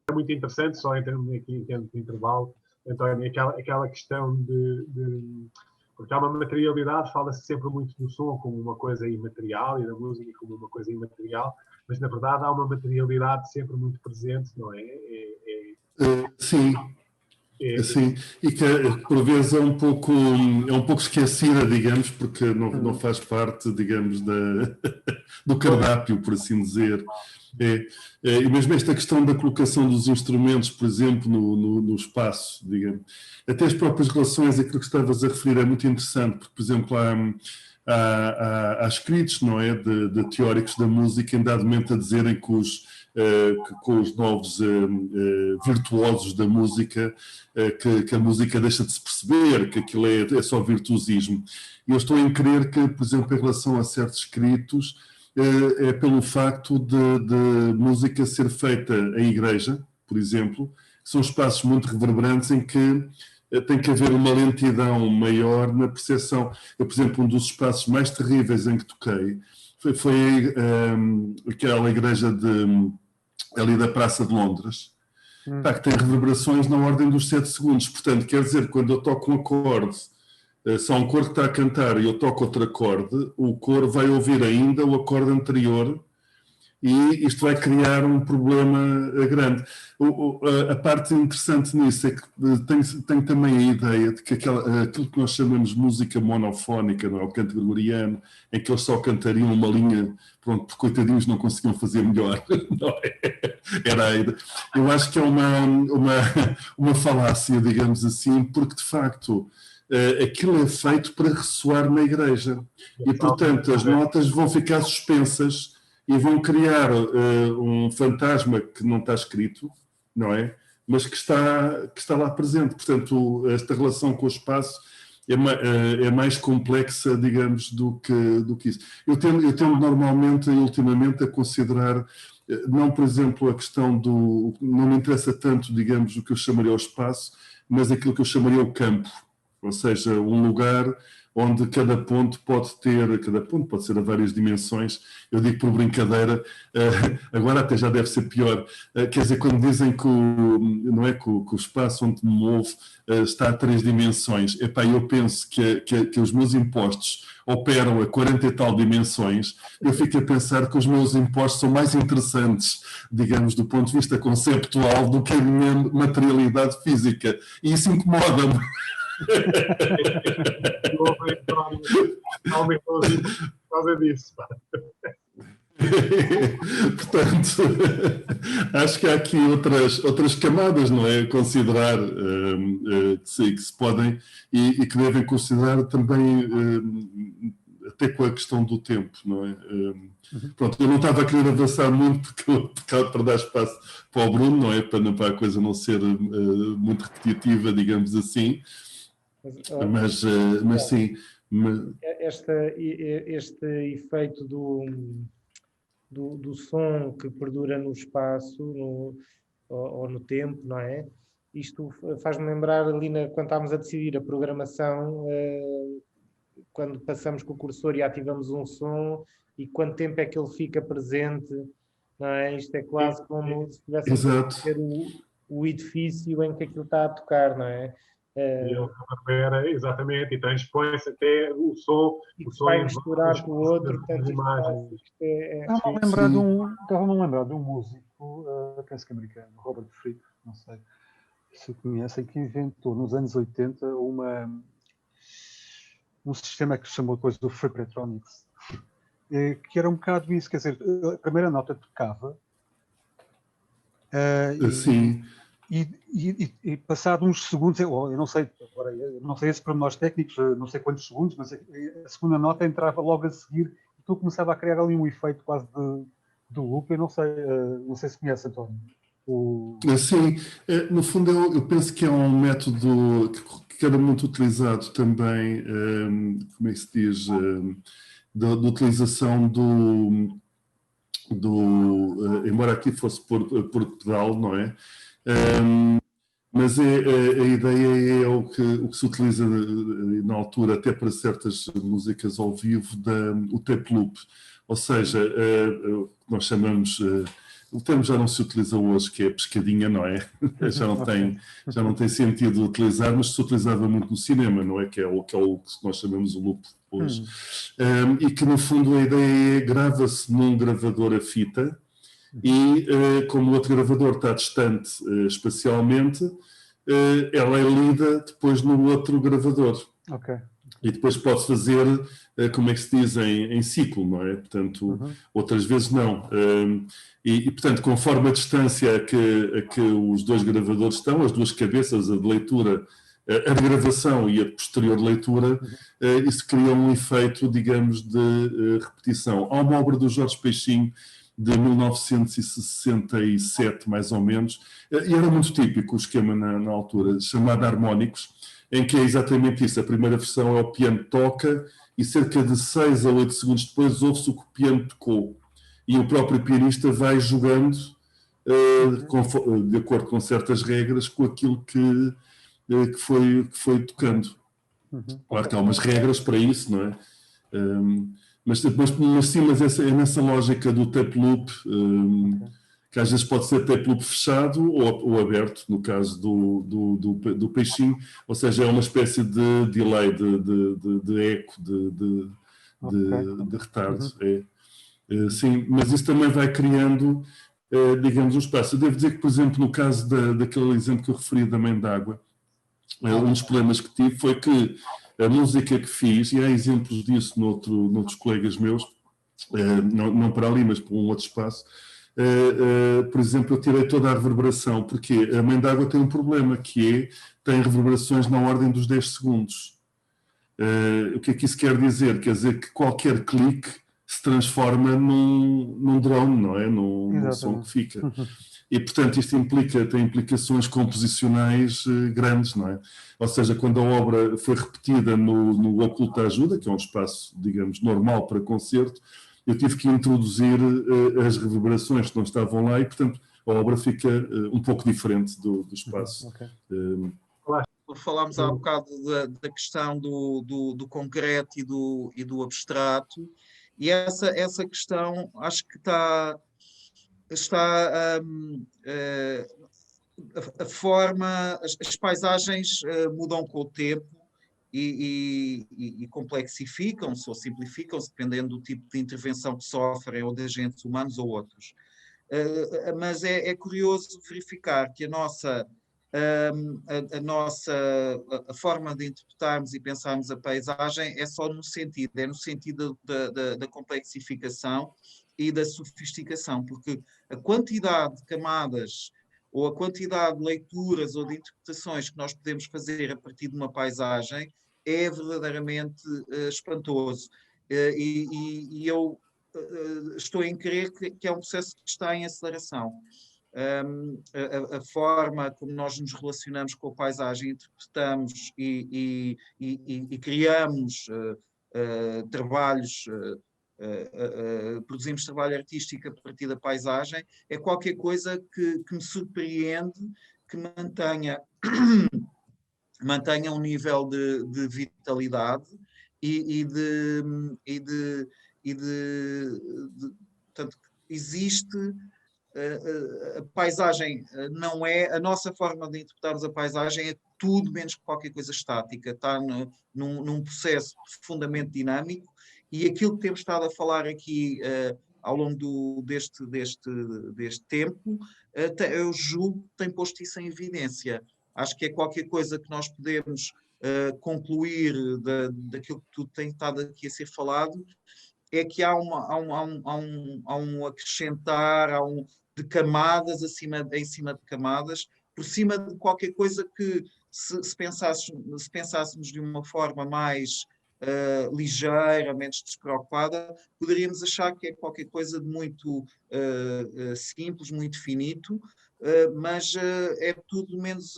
É muito interessante, só entrando aqui em termos de intervalo, António, aquela questão porque há uma materialidade, fala-se sempre muito do som como uma coisa imaterial e da música como uma coisa imaterial, mas na verdade há uma materialidade sempre muito presente, não é? Sim. Sim, e que por vezes é um pouco esquecida, digamos, porque não faz parte, digamos, do cardápio, por assim dizer. E mesmo esta questão da colocação dos instrumentos, por exemplo, no espaço, digamos. Até as próprias relações, aquilo que estavas a referir é muito interessante, porque, por exemplo, há escritos, não é, de teóricos da música, em dado momento a dizerem que com os novos virtuosos da música, que a música deixa de se perceber, que aquilo é só virtuosismo. E eu estou a crer que, por exemplo, em relação a certos escritos, é pelo facto de música ser feita em igreja, por exemplo, que são espaços muito reverberantes em que tem que haver uma lentidão maior na percepção. Eu, por exemplo, um dos espaços mais terríveis em que toquei foi aquela igreja ali da Praça de Londres, que tem reverberações na ordem dos 7 segundos. Portanto, quer dizer, quando eu toco um acorde, se há um coro que está a cantar e eu toco outro acorde, o coro vai ouvir ainda o acorde anterior, e isto vai criar um problema grande. A parte interessante nisso é que tenho também a ideia de que aquilo que nós chamamos de música monofónica, não é? O canto gregoriano, em que eles só cantariam uma linha, pronto, porque coitadinhos não conseguiam fazer melhor. Não é? Eu acho que é uma falácia, digamos assim, porque de facto aquilo é feito para ressoar na igreja. E portanto as notas vão ficar suspensas e vão criar um fantasma que não está escrito, não é? Mas que está lá presente. Portanto, esta relação com o espaço é mais complexa, digamos, do que isso. Eu tendo normalmente e ultimamente a considerar, não, por exemplo, a questão não me interessa tanto, digamos, o que eu chamaria o espaço, mas aquilo que eu chamaria o campo. Ou seja, um lugar onde cada ponto pode ser a várias dimensões. Eu digo por brincadeira, agora até já deve ser pior, quer dizer, quando dizem que o espaço onde me movo está a 3 dimensões, eu penso que os meus impostos operam a 40 e tal dimensões, eu fico a pensar que os meus impostos são mais interessantes, digamos, do ponto de vista conceptual, do que a minha materialidade física, e isso incomoda-me. Por causa disso. Portanto, acho que há aqui outras camadas, não é? A considerar que se podem e que devem considerar também até com a questão do tempo, não é? Pronto, eu não estava a querer avançar muito para dar espaço para o Bruno, não é? Para a coisa não ser muito repetitiva, digamos assim, mas sim. Este efeito do som que perdura no espaço ou no tempo, não é? Isto faz-me lembrar ali quando estávamos a decidir a programação, quando passamos com o cursor e ativamos um som e quanto tempo é que ele fica presente, não é? Isto é quase como se estivéssemos a ver o edifício em que aquilo está a tocar, não é? E ele recupera, exatamente, e transpõe-se até o som. E que vai misturar com o outro, portanto, estava-me a lembrar de um músico, penso que americano, Robert Fripp, não sei se conhecem, que inventou nos anos 80 um sistema que se chamou depois do Fripp Electronics, que era um bocado isso, quer dizer, a primeira nota tocava sim. E passado uns segundos, eu não sei esses pormenores técnicos, não sei quantos segundos, mas a segunda nota entrava logo a seguir e tu começava a criar ali um efeito quase de loop. Eu não sei se conhece, António. Sim, no fundo eu penso que é um método que era muito utilizado também, como é que se diz, da utilização embora aqui fosse por pedal, não é? Mas a ideia é o que se utiliza na altura, até para certas músicas ao vivo, o tape loop. Ou seja, nós chamamos, o termo já não se utiliza hoje, que é pescadinha, não é? Já não tem sentido utilizar, mas se utilizava muito no cinema, não é? Que é o que nós chamamos o loop hoje. E que no fundo a ideia é grava-se num gravador a fita, e como o outro gravador está distante espacialmente, ela é lida depois no outro gravador. Ok. E depois pode-se fazer, como é que se diz, em ciclo, não é? Portanto, outras vezes não. E, portanto, conforme a distância a que os dois gravadores estão, as duas cabeças, a de leitura, a de gravação e a de posterior leitura, isso cria um efeito, digamos, de repetição. Há uma obra do Jorge Peixinho, de 1967, mais ou menos, e era muito típico o esquema na altura, chamado Harmónicos, em que é exatamente isso. A primeira versão é o piano toca e cerca de 6 a 8 segundos depois ouve-se o que o piano tocou. E o próprio pianista vai jogando de acordo com certas regras com aquilo que foi tocando. Claro que há umas regras para isso, não é? Mas é nessa lógica do tape loop, que às vezes pode ser tape loop fechado ou aberto, no caso do Peixinho, ou seja, é uma espécie de delay, de eco, de retardo. Sim, mas isso também vai criando, digamos, um espaço. Eu devo dizer que, por exemplo, no caso daquele exemplo que eu referi da Mãe d'Água, um dos problemas que tive foi que a música que fiz, e há exemplos disso noutros colegas meus, não para ali, mas para um outro espaço, por exemplo, eu tirei toda a reverberação, porque a Mãe d'Água tem um problema, que tem reverberações na ordem dos 10 segundos. O que é que isso quer dizer? Quer dizer que qualquer clique se transforma num drone, não é? Num som que fica. E, portanto, isto tem implicações composicionais grandes, não é? Ou seja, quando a obra foi repetida no Oculta Ajuda, que é um espaço, digamos, normal para concerto, eu tive que introduzir as reverberações que não estavam lá e, portanto, a obra fica um pouco diferente do espaço. Falámos há bocado da questão do concreto e do abstrato, e essa questão acho que está a forma, as paisagens mudam com o tempo e complexificam-se ou simplificam-se, dependendo do tipo de intervenção que sofrem, ou de agentes humanos ou outros. Mas é curioso verificar que a forma de interpretarmos e pensarmos a paisagem é só no sentido da complexificação e da sofisticação, porque a quantidade de camadas ou a quantidade de leituras ou de interpretações que nós podemos fazer a partir de uma paisagem é verdadeiramente espantoso. E eu estou em crer que é um processo que está em aceleração. A forma como nós nos relacionamos com a paisagem, interpretamos e criamos trabalhos, produzimos trabalho artístico a partir da paisagem, é qualquer coisa que me surpreende, que mantenha um nível de vitalidade portanto, existe. A paisagem não é, a nossa forma de interpretarmos a paisagem é tudo menos que qualquer coisa estática, está num processo profundamente dinâmico, e aquilo que temos estado a falar aqui ao longo deste tempo, eu julgo que tem posto isso em evidência. Acho que é qualquer coisa que nós podemos concluir daquilo que tudo tem estado aqui a ser falado, é que há um acrescentar, de camadas em cima de camadas, por cima de qualquer coisa que, se pensássemos de uma forma mais ligeira, menos despreocupada, poderíamos achar que é qualquer coisa de muito simples, muito finito, mas é tudo menos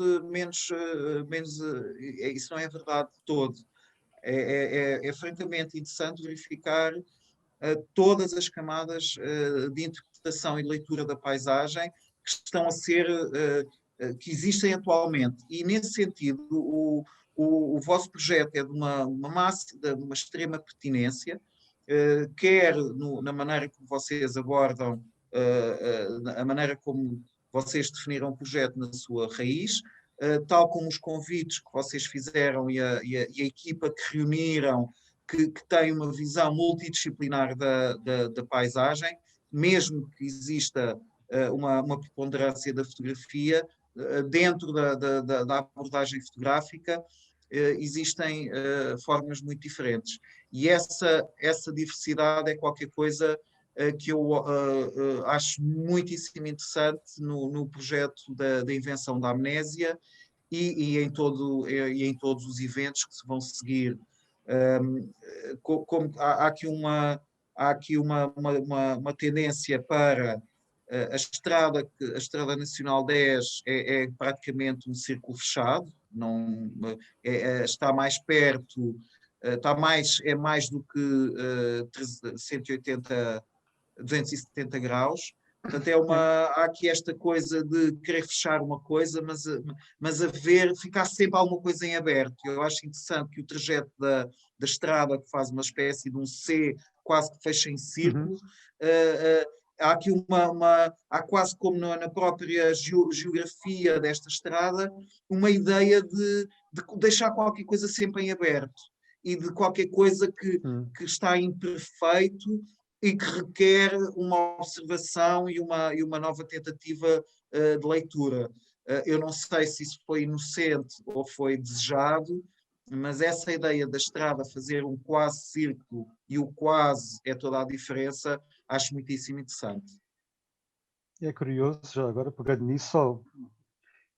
isso não é verdade de todo. É francamente interessante verificar todas as camadas de interpretação e leitura da paisagem que estão a ser, que existem atualmente. E, nesse sentido, o vosso projeto é de uma extrema pertinência, quer na maneira como vocês abordam, a maneira como vocês definiram o projeto na sua raiz, tal como os convites que vocês fizeram e a equipa que reuniram, que tem uma visão multidisciplinar da paisagem, mesmo que exista uma preponderância da fotografia, dentro da abordagem fotográfica, existem formas muito diferentes. E essa diversidade é qualquer coisa que eu acho muitíssimo interessante no projeto da invenção da amnésia e em todos os eventos que se vão seguir. Há aqui uma tendência para a Estrada Nacional 10 é praticamente um círculo fechado, não, está mais perto, é mais do que 270 graus. Portanto, há aqui esta coisa de querer fechar uma coisa, mas ficar sempre alguma coisa em aberto. Eu acho interessante que o trajeto da estrada, que faz uma espécie de um C, quase que fecha em círculo, há aqui há quase como na própria geografia desta estrada, uma ideia de deixar qualquer coisa sempre em aberto e de qualquer coisa que está imperfeito e que requer uma observação e uma nova tentativa de leitura. Eu não sei se isso foi inocente ou foi desejado, mas essa ideia da estrada fazer um quase círculo, e o quase é toda a diferença, acho muitíssimo interessante. É curioso, já agora, pegando nisso,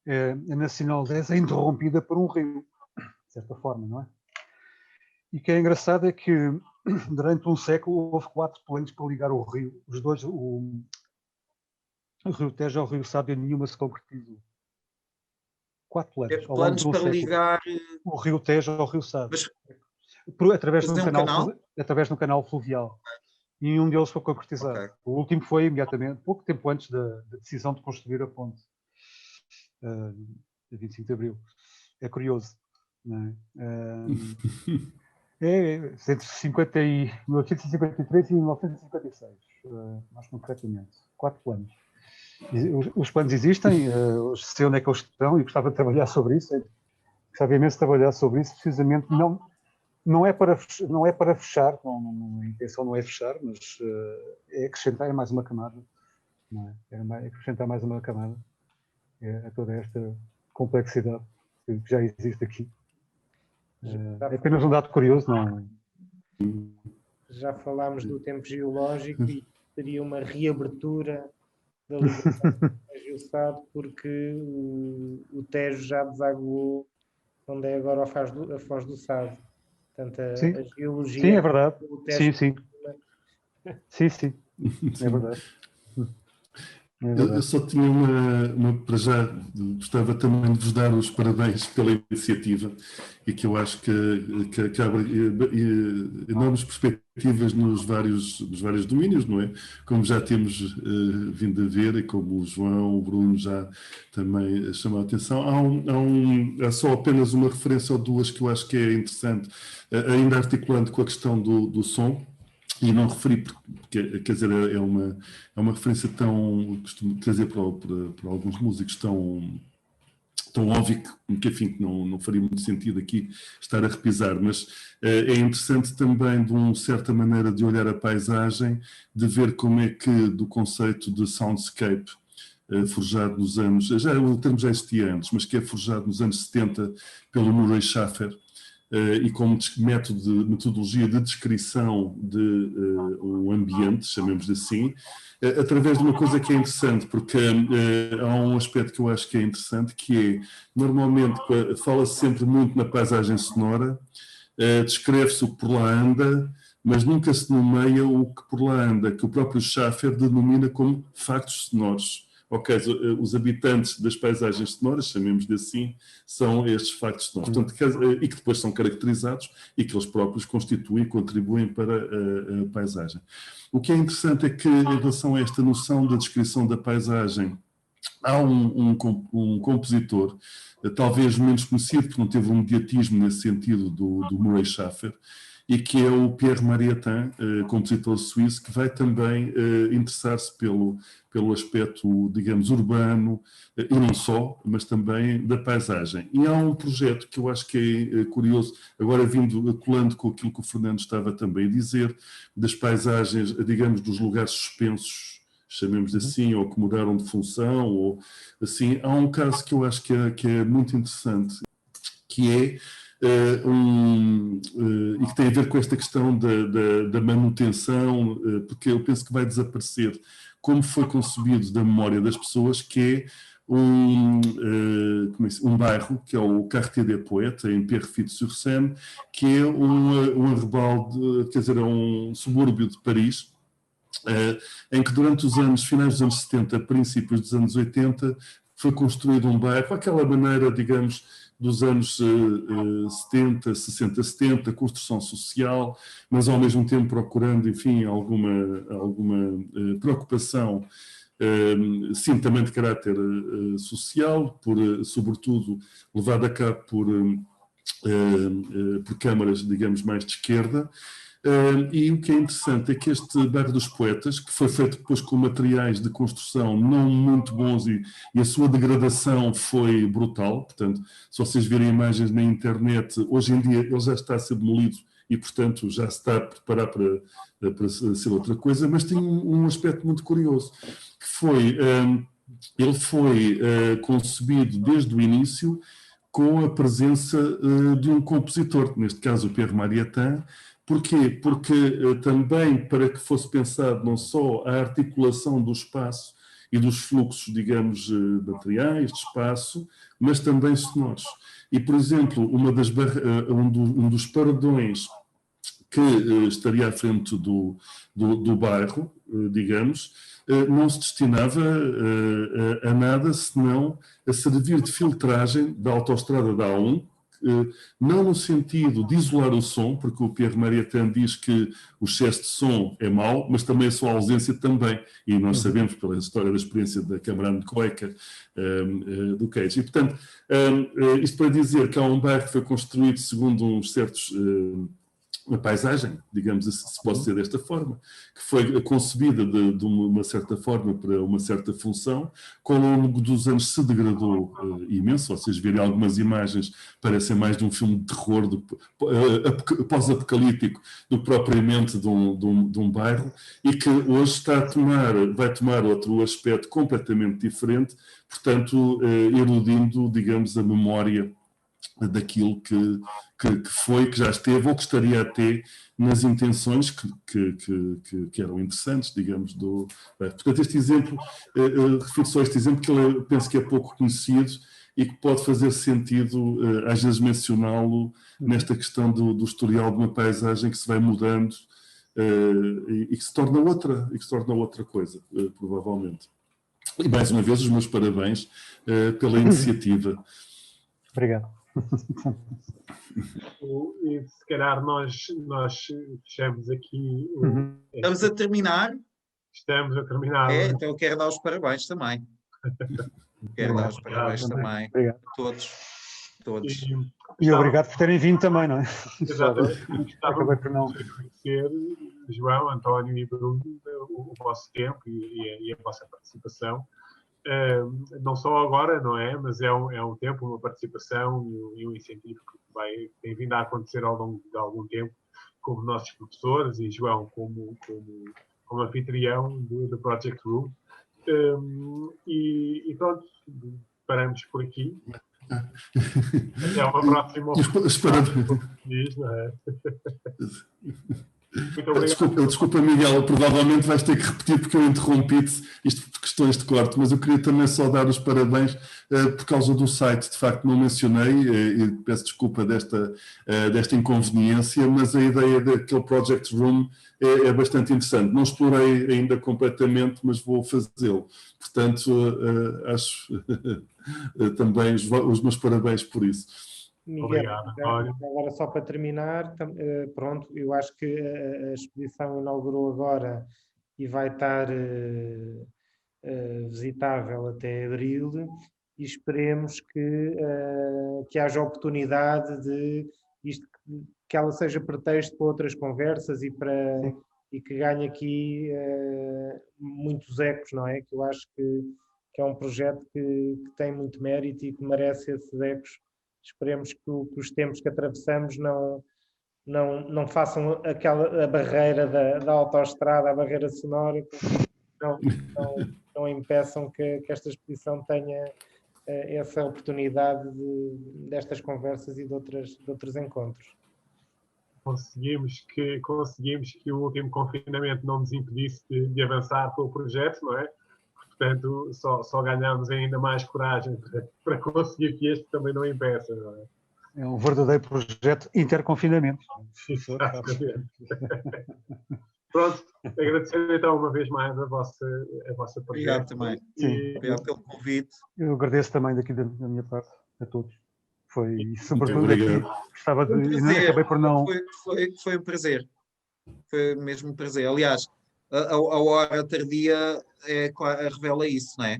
a Nacional 10 é interrompida por um rio, de certa forma, não é? E o que é engraçado é que durante um século houve 4 planos para ligar o rio. Os dois, o Rio Tejo ao Rio Sábio, nenhuma se concretizou. 4 planos. Planos para ligar o Rio Tejo ao Rio Sábio. Através de um canal fluvial. E nenhum deles foi concretizado. Okay. O último foi imediatamente, pouco tempo antes da decisão de construir a ponte. De 25 de Abril. É curioso. Não é? Entre 1953 e 1956, mais concretamente. 4 planos. Os planos existem, sei onde é que eles estão e gostava de trabalhar sobre isso. Gostava imenso de trabalhar sobre isso, precisamente não é para fechar, a intenção não é fechar, mas é acrescentar mais uma camada. Não é? É acrescentar mais uma camada a toda esta complexidade que já existe aqui. É apenas um dado curioso, não? Já falámos do tempo geológico seria uma reabertura da ligação Tejo Sado, porque o Tejo já desaguou onde é agora a Foz do Sado. Portanto, a geologia... Sim, é verdade. Tejo, Sim. É verdade. Eu só tinha para já, gostava também de vos dar os parabéns pela iniciativa e que eu acho que abre enormes perspectivas nos vários domínios, não é? Como já temos vindo a ver e como o João, o Bruno já também chamou a atenção. Há só apenas uma referência ou duas que eu acho que é interessante, ainda articulando com a questão do som. E não referi, porque, quer dizer, é uma referência tão, costumo trazer para alguns músicos, tão óbvio que, enfim, que não faria muito sentido aqui estar a repisar, mas é interessante também, de uma certa maneira, de olhar a paisagem, de ver como é que, do conceito de soundscape, forjado nos anos, o termo já existia antes, mas que é forjado nos anos 70 pelo Murray Schafer, e como metodologia de descrição de um ambiente, chamemos assim, através de uma coisa que é interessante, porque há um aspecto que eu acho que é interessante, que é, normalmente, fala-se sempre muito na paisagem sonora, descreve-se o que por lá anda, mas nunca se nomeia o que por lá anda, que o próprio Schafer denomina como factos sonoros. Ok, os habitantes das paisagens sonoras, chamemos-lhe assim, são estes factos sonoros. Portanto, e que depois são caracterizados e que eles próprios constituem e contribuem para a paisagem. O que é interessante é que, em relação a esta noção da descrição da paisagem, há um compositor, talvez menos conhecido, porque não teve um mediatismo nesse sentido do Murray Schafer, e que é o Pierre Marietin, compositor suíço, que vai também interessar-se pelo aspecto, digamos, urbano, e não só, mas também da paisagem. E há um projeto que eu acho que é curioso, agora colando com aquilo que o Fernando estava também a dizer, das paisagens, digamos, dos lugares suspensos, chamemos assim, ou que mudaram de função, ou assim. Há um caso que eu acho que é muito interessante, que é e que tem a ver com esta questão da manutenção, porque eu penso que vai desaparecer, como foi concebido da memória das pessoas, que é um bairro, que é o Quartier des Poètes, em Pierrefitte-sur-Seine, que é um arrebal, quer dizer, é um subúrbio de Paris, em que durante os finais dos anos 70, princípios dos anos 80, foi construído um bairro, aquela maneira, digamos, dos anos 70, 60, 70, construção social, mas ao mesmo tempo procurando, enfim, alguma preocupação, sim, também de caráter social, sobretudo levada a cabo por câmaras, digamos, mais de esquerda. E o que é interessante é que este bairro dos Poetas, que foi feito depois com materiais de construção não muito bons e a sua degradação foi brutal, portanto, se vocês virem imagens na internet, hoje em dia ele já está a ser demolido e, portanto, já se está a preparar para ser outra coisa, mas tem um aspecto muito curioso, que foi, ele foi concebido desde o início com a presença de um compositor, neste caso o Pierre Marietin. Porquê? Porque também para que fosse pensado não só a articulação do espaço e dos fluxos, digamos, materiais, de espaço, mas também sonoros. E, por exemplo, um dos paredões que estaria à frente do bairro, digamos, não se destinava a nada senão a servir de filtragem da autoestrada da A1, não no sentido de isolar o som, porque o Pierre Marietin diz que o excesso de som é mau, mas também a sua ausência também, e nós sabemos pela história da experiência da Camarão de Cueca, do Cage. E, portanto, isto para dizer que há um bairro que foi construído segundo uns certos... uma paisagem, digamos, se pode ser desta forma, que foi concebida de uma certa forma para uma certa função, que ao longo dos anos se degradou imenso. Vocês verem algumas imagens, parecem mais de um filme de terror pós-apocalíptico do que propriamente de um bairro, e que hoje vai tomar outro aspecto completamente diferente, portanto, eludindo, digamos, a memória daquilo que foi, que já esteve ou que estaria a ter nas intenções que eram interessantes, digamos. Portanto, este exemplo, refiro só a este exemplo, que eu penso que é pouco conhecido e que pode fazer sentido, às vezes, mencioná-lo nesta questão do historial de uma paisagem que se vai mudando e que se torna outra coisa, provavelmente. E, mais uma vez, os meus parabéns pela iniciativa. Obrigado. E se calhar nós fechamos aqui. Estamos a terminar. Estamos a terminar. Então eu quero dar os parabéns também. Quero dar os parabéns também Obrigado. a todos. Todos. E obrigado por terem vindo também, não é? Exatamente. Acabei por não. Agradecer, João, António e Bruno, o vosso tempo e a vossa participação. Não só agora, não é? Mas é um tempo, uma participação e um incentivo que tem vindo a acontecer ao longo de algum tempo, como nossos professores e João como anfitrião do Project Room. E pronto, paramos por aqui. Até uma próxima oportunidade. Não é? Muito obrigado. Desculpa, Miguel, provavelmente vais ter que repetir porque eu interrompi-te, isto por questões de corte, mas eu queria também só dar os parabéns por causa do site, de facto não mencionei, e peço desculpa desta inconveniência, mas a ideia daquele Project Room é bastante interessante. Não explorei ainda completamente, mas vou fazê-lo. Portanto, acho também os meus parabéns por isso. Miguel, Obrigado, agora só para terminar, pronto, eu acho que a exposição inaugurou agora e vai estar visitável até abril e esperemos que haja oportunidade de isto, que ela seja pretexto para outras conversas e que ganhe aqui muitos ecos, não é? Que eu acho que é um projeto que tem muito mérito e que merece esses ecos. Esperemos que os tempos que atravessamos não façam a barreira da autoestrada, a barreira sonora, que não impeçam que esta exposição tenha essa oportunidade destas conversas e de outros encontros. Conseguimos que o último confinamento não nos impedisse de avançar com o projeto, não é? Portanto, só ganhamos ainda mais coragem para conseguir que este também não impeça, não é? É um verdadeiro projeto interconfinamento. Exatamente. Pronto, agradecer então uma vez mais a vossa presença. Obrigado também. Obrigado pelo convite. Eu agradeço também daqui da minha parte a todos. E sobretudo aqui, gostava de... Acabei por não... Foi um prazer. Foi mesmo um prazer. Aliás, a hora tardia revela isso, não é?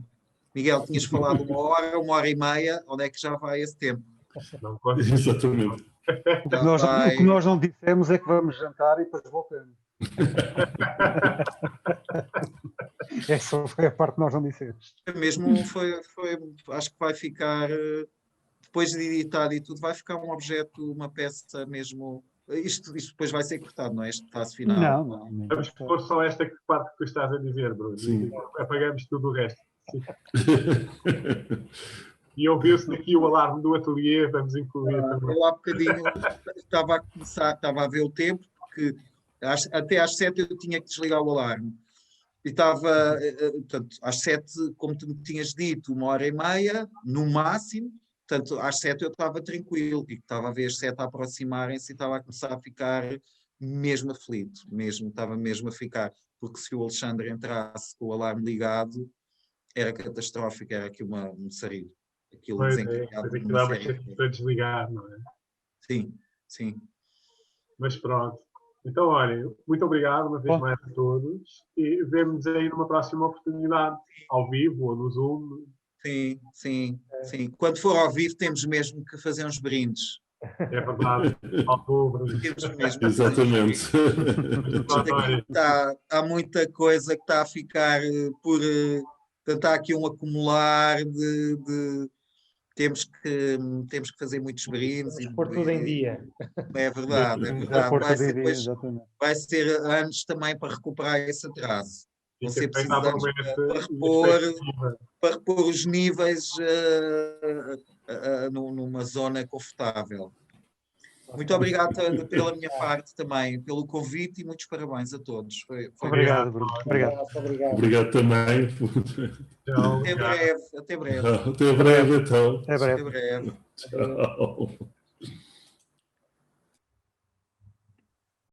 Miguel, tinhas falado 1h30, onde é que já vai esse tempo? Não pode. Exatamente. O que nós não dissemos é que vamos jantar e depois voltamos. Essa foi a parte que nós não dissemos. Mesmo acho que vai ficar, depois de editado e tudo, vai ficar um objeto, uma peça mesmo. Isto depois vai ser cortado, não é? Este passo final. Não. Vamos pôr só esta parte que tu estás a dizer, Bruno. Sim. Apagamos tudo o resto. E ouviu-se daqui o alarme do ateliê, vamos incluir também. Eu há bocadinho estava a ver o tempo, porque até às 7 eu tinha que desligar o alarme. E estava, portanto, às 7, como tu me tinhas dito, 1h30, no máximo. Portanto, às 7 eu estava tranquilo e estava a ver as 7 a aproximarem-se e estava a começar a ficar mesmo aflito, estava mesmo a ficar, porque se o Alexandre entrasse com o alarme ligado, era catastrófico, era aqui um sarilho. Aquilo desencadeava para desligar, não é? Sim. Mas pronto. Então, olha, muito obrigado uma vez mais a todos e vemo-nos aí numa próxima oportunidade, ao vivo ou no Zoom. Sim. Quando for ao vivo temos mesmo que fazer uns brindes. É verdade. Temos mesmo. Exatamente. Há muita coisa que está a ficar por... Está aqui um acumular de temos que fazer muitos brindes. Vamos pôr tudo em dia. É verdade. Vai ser anos também para recuperar esse atraso. Vão ser feita precisados abruptamente para repor os níveis numa zona confortável. Muito obrigado pela minha parte também, pelo convite e muitos parabéns a todos. Foi Obrigado, Bruno. Obrigado. Obrigado. Obrigado também. Então, Até breve, até breve. Até breve, então. Até breve. Até breve. Tchau.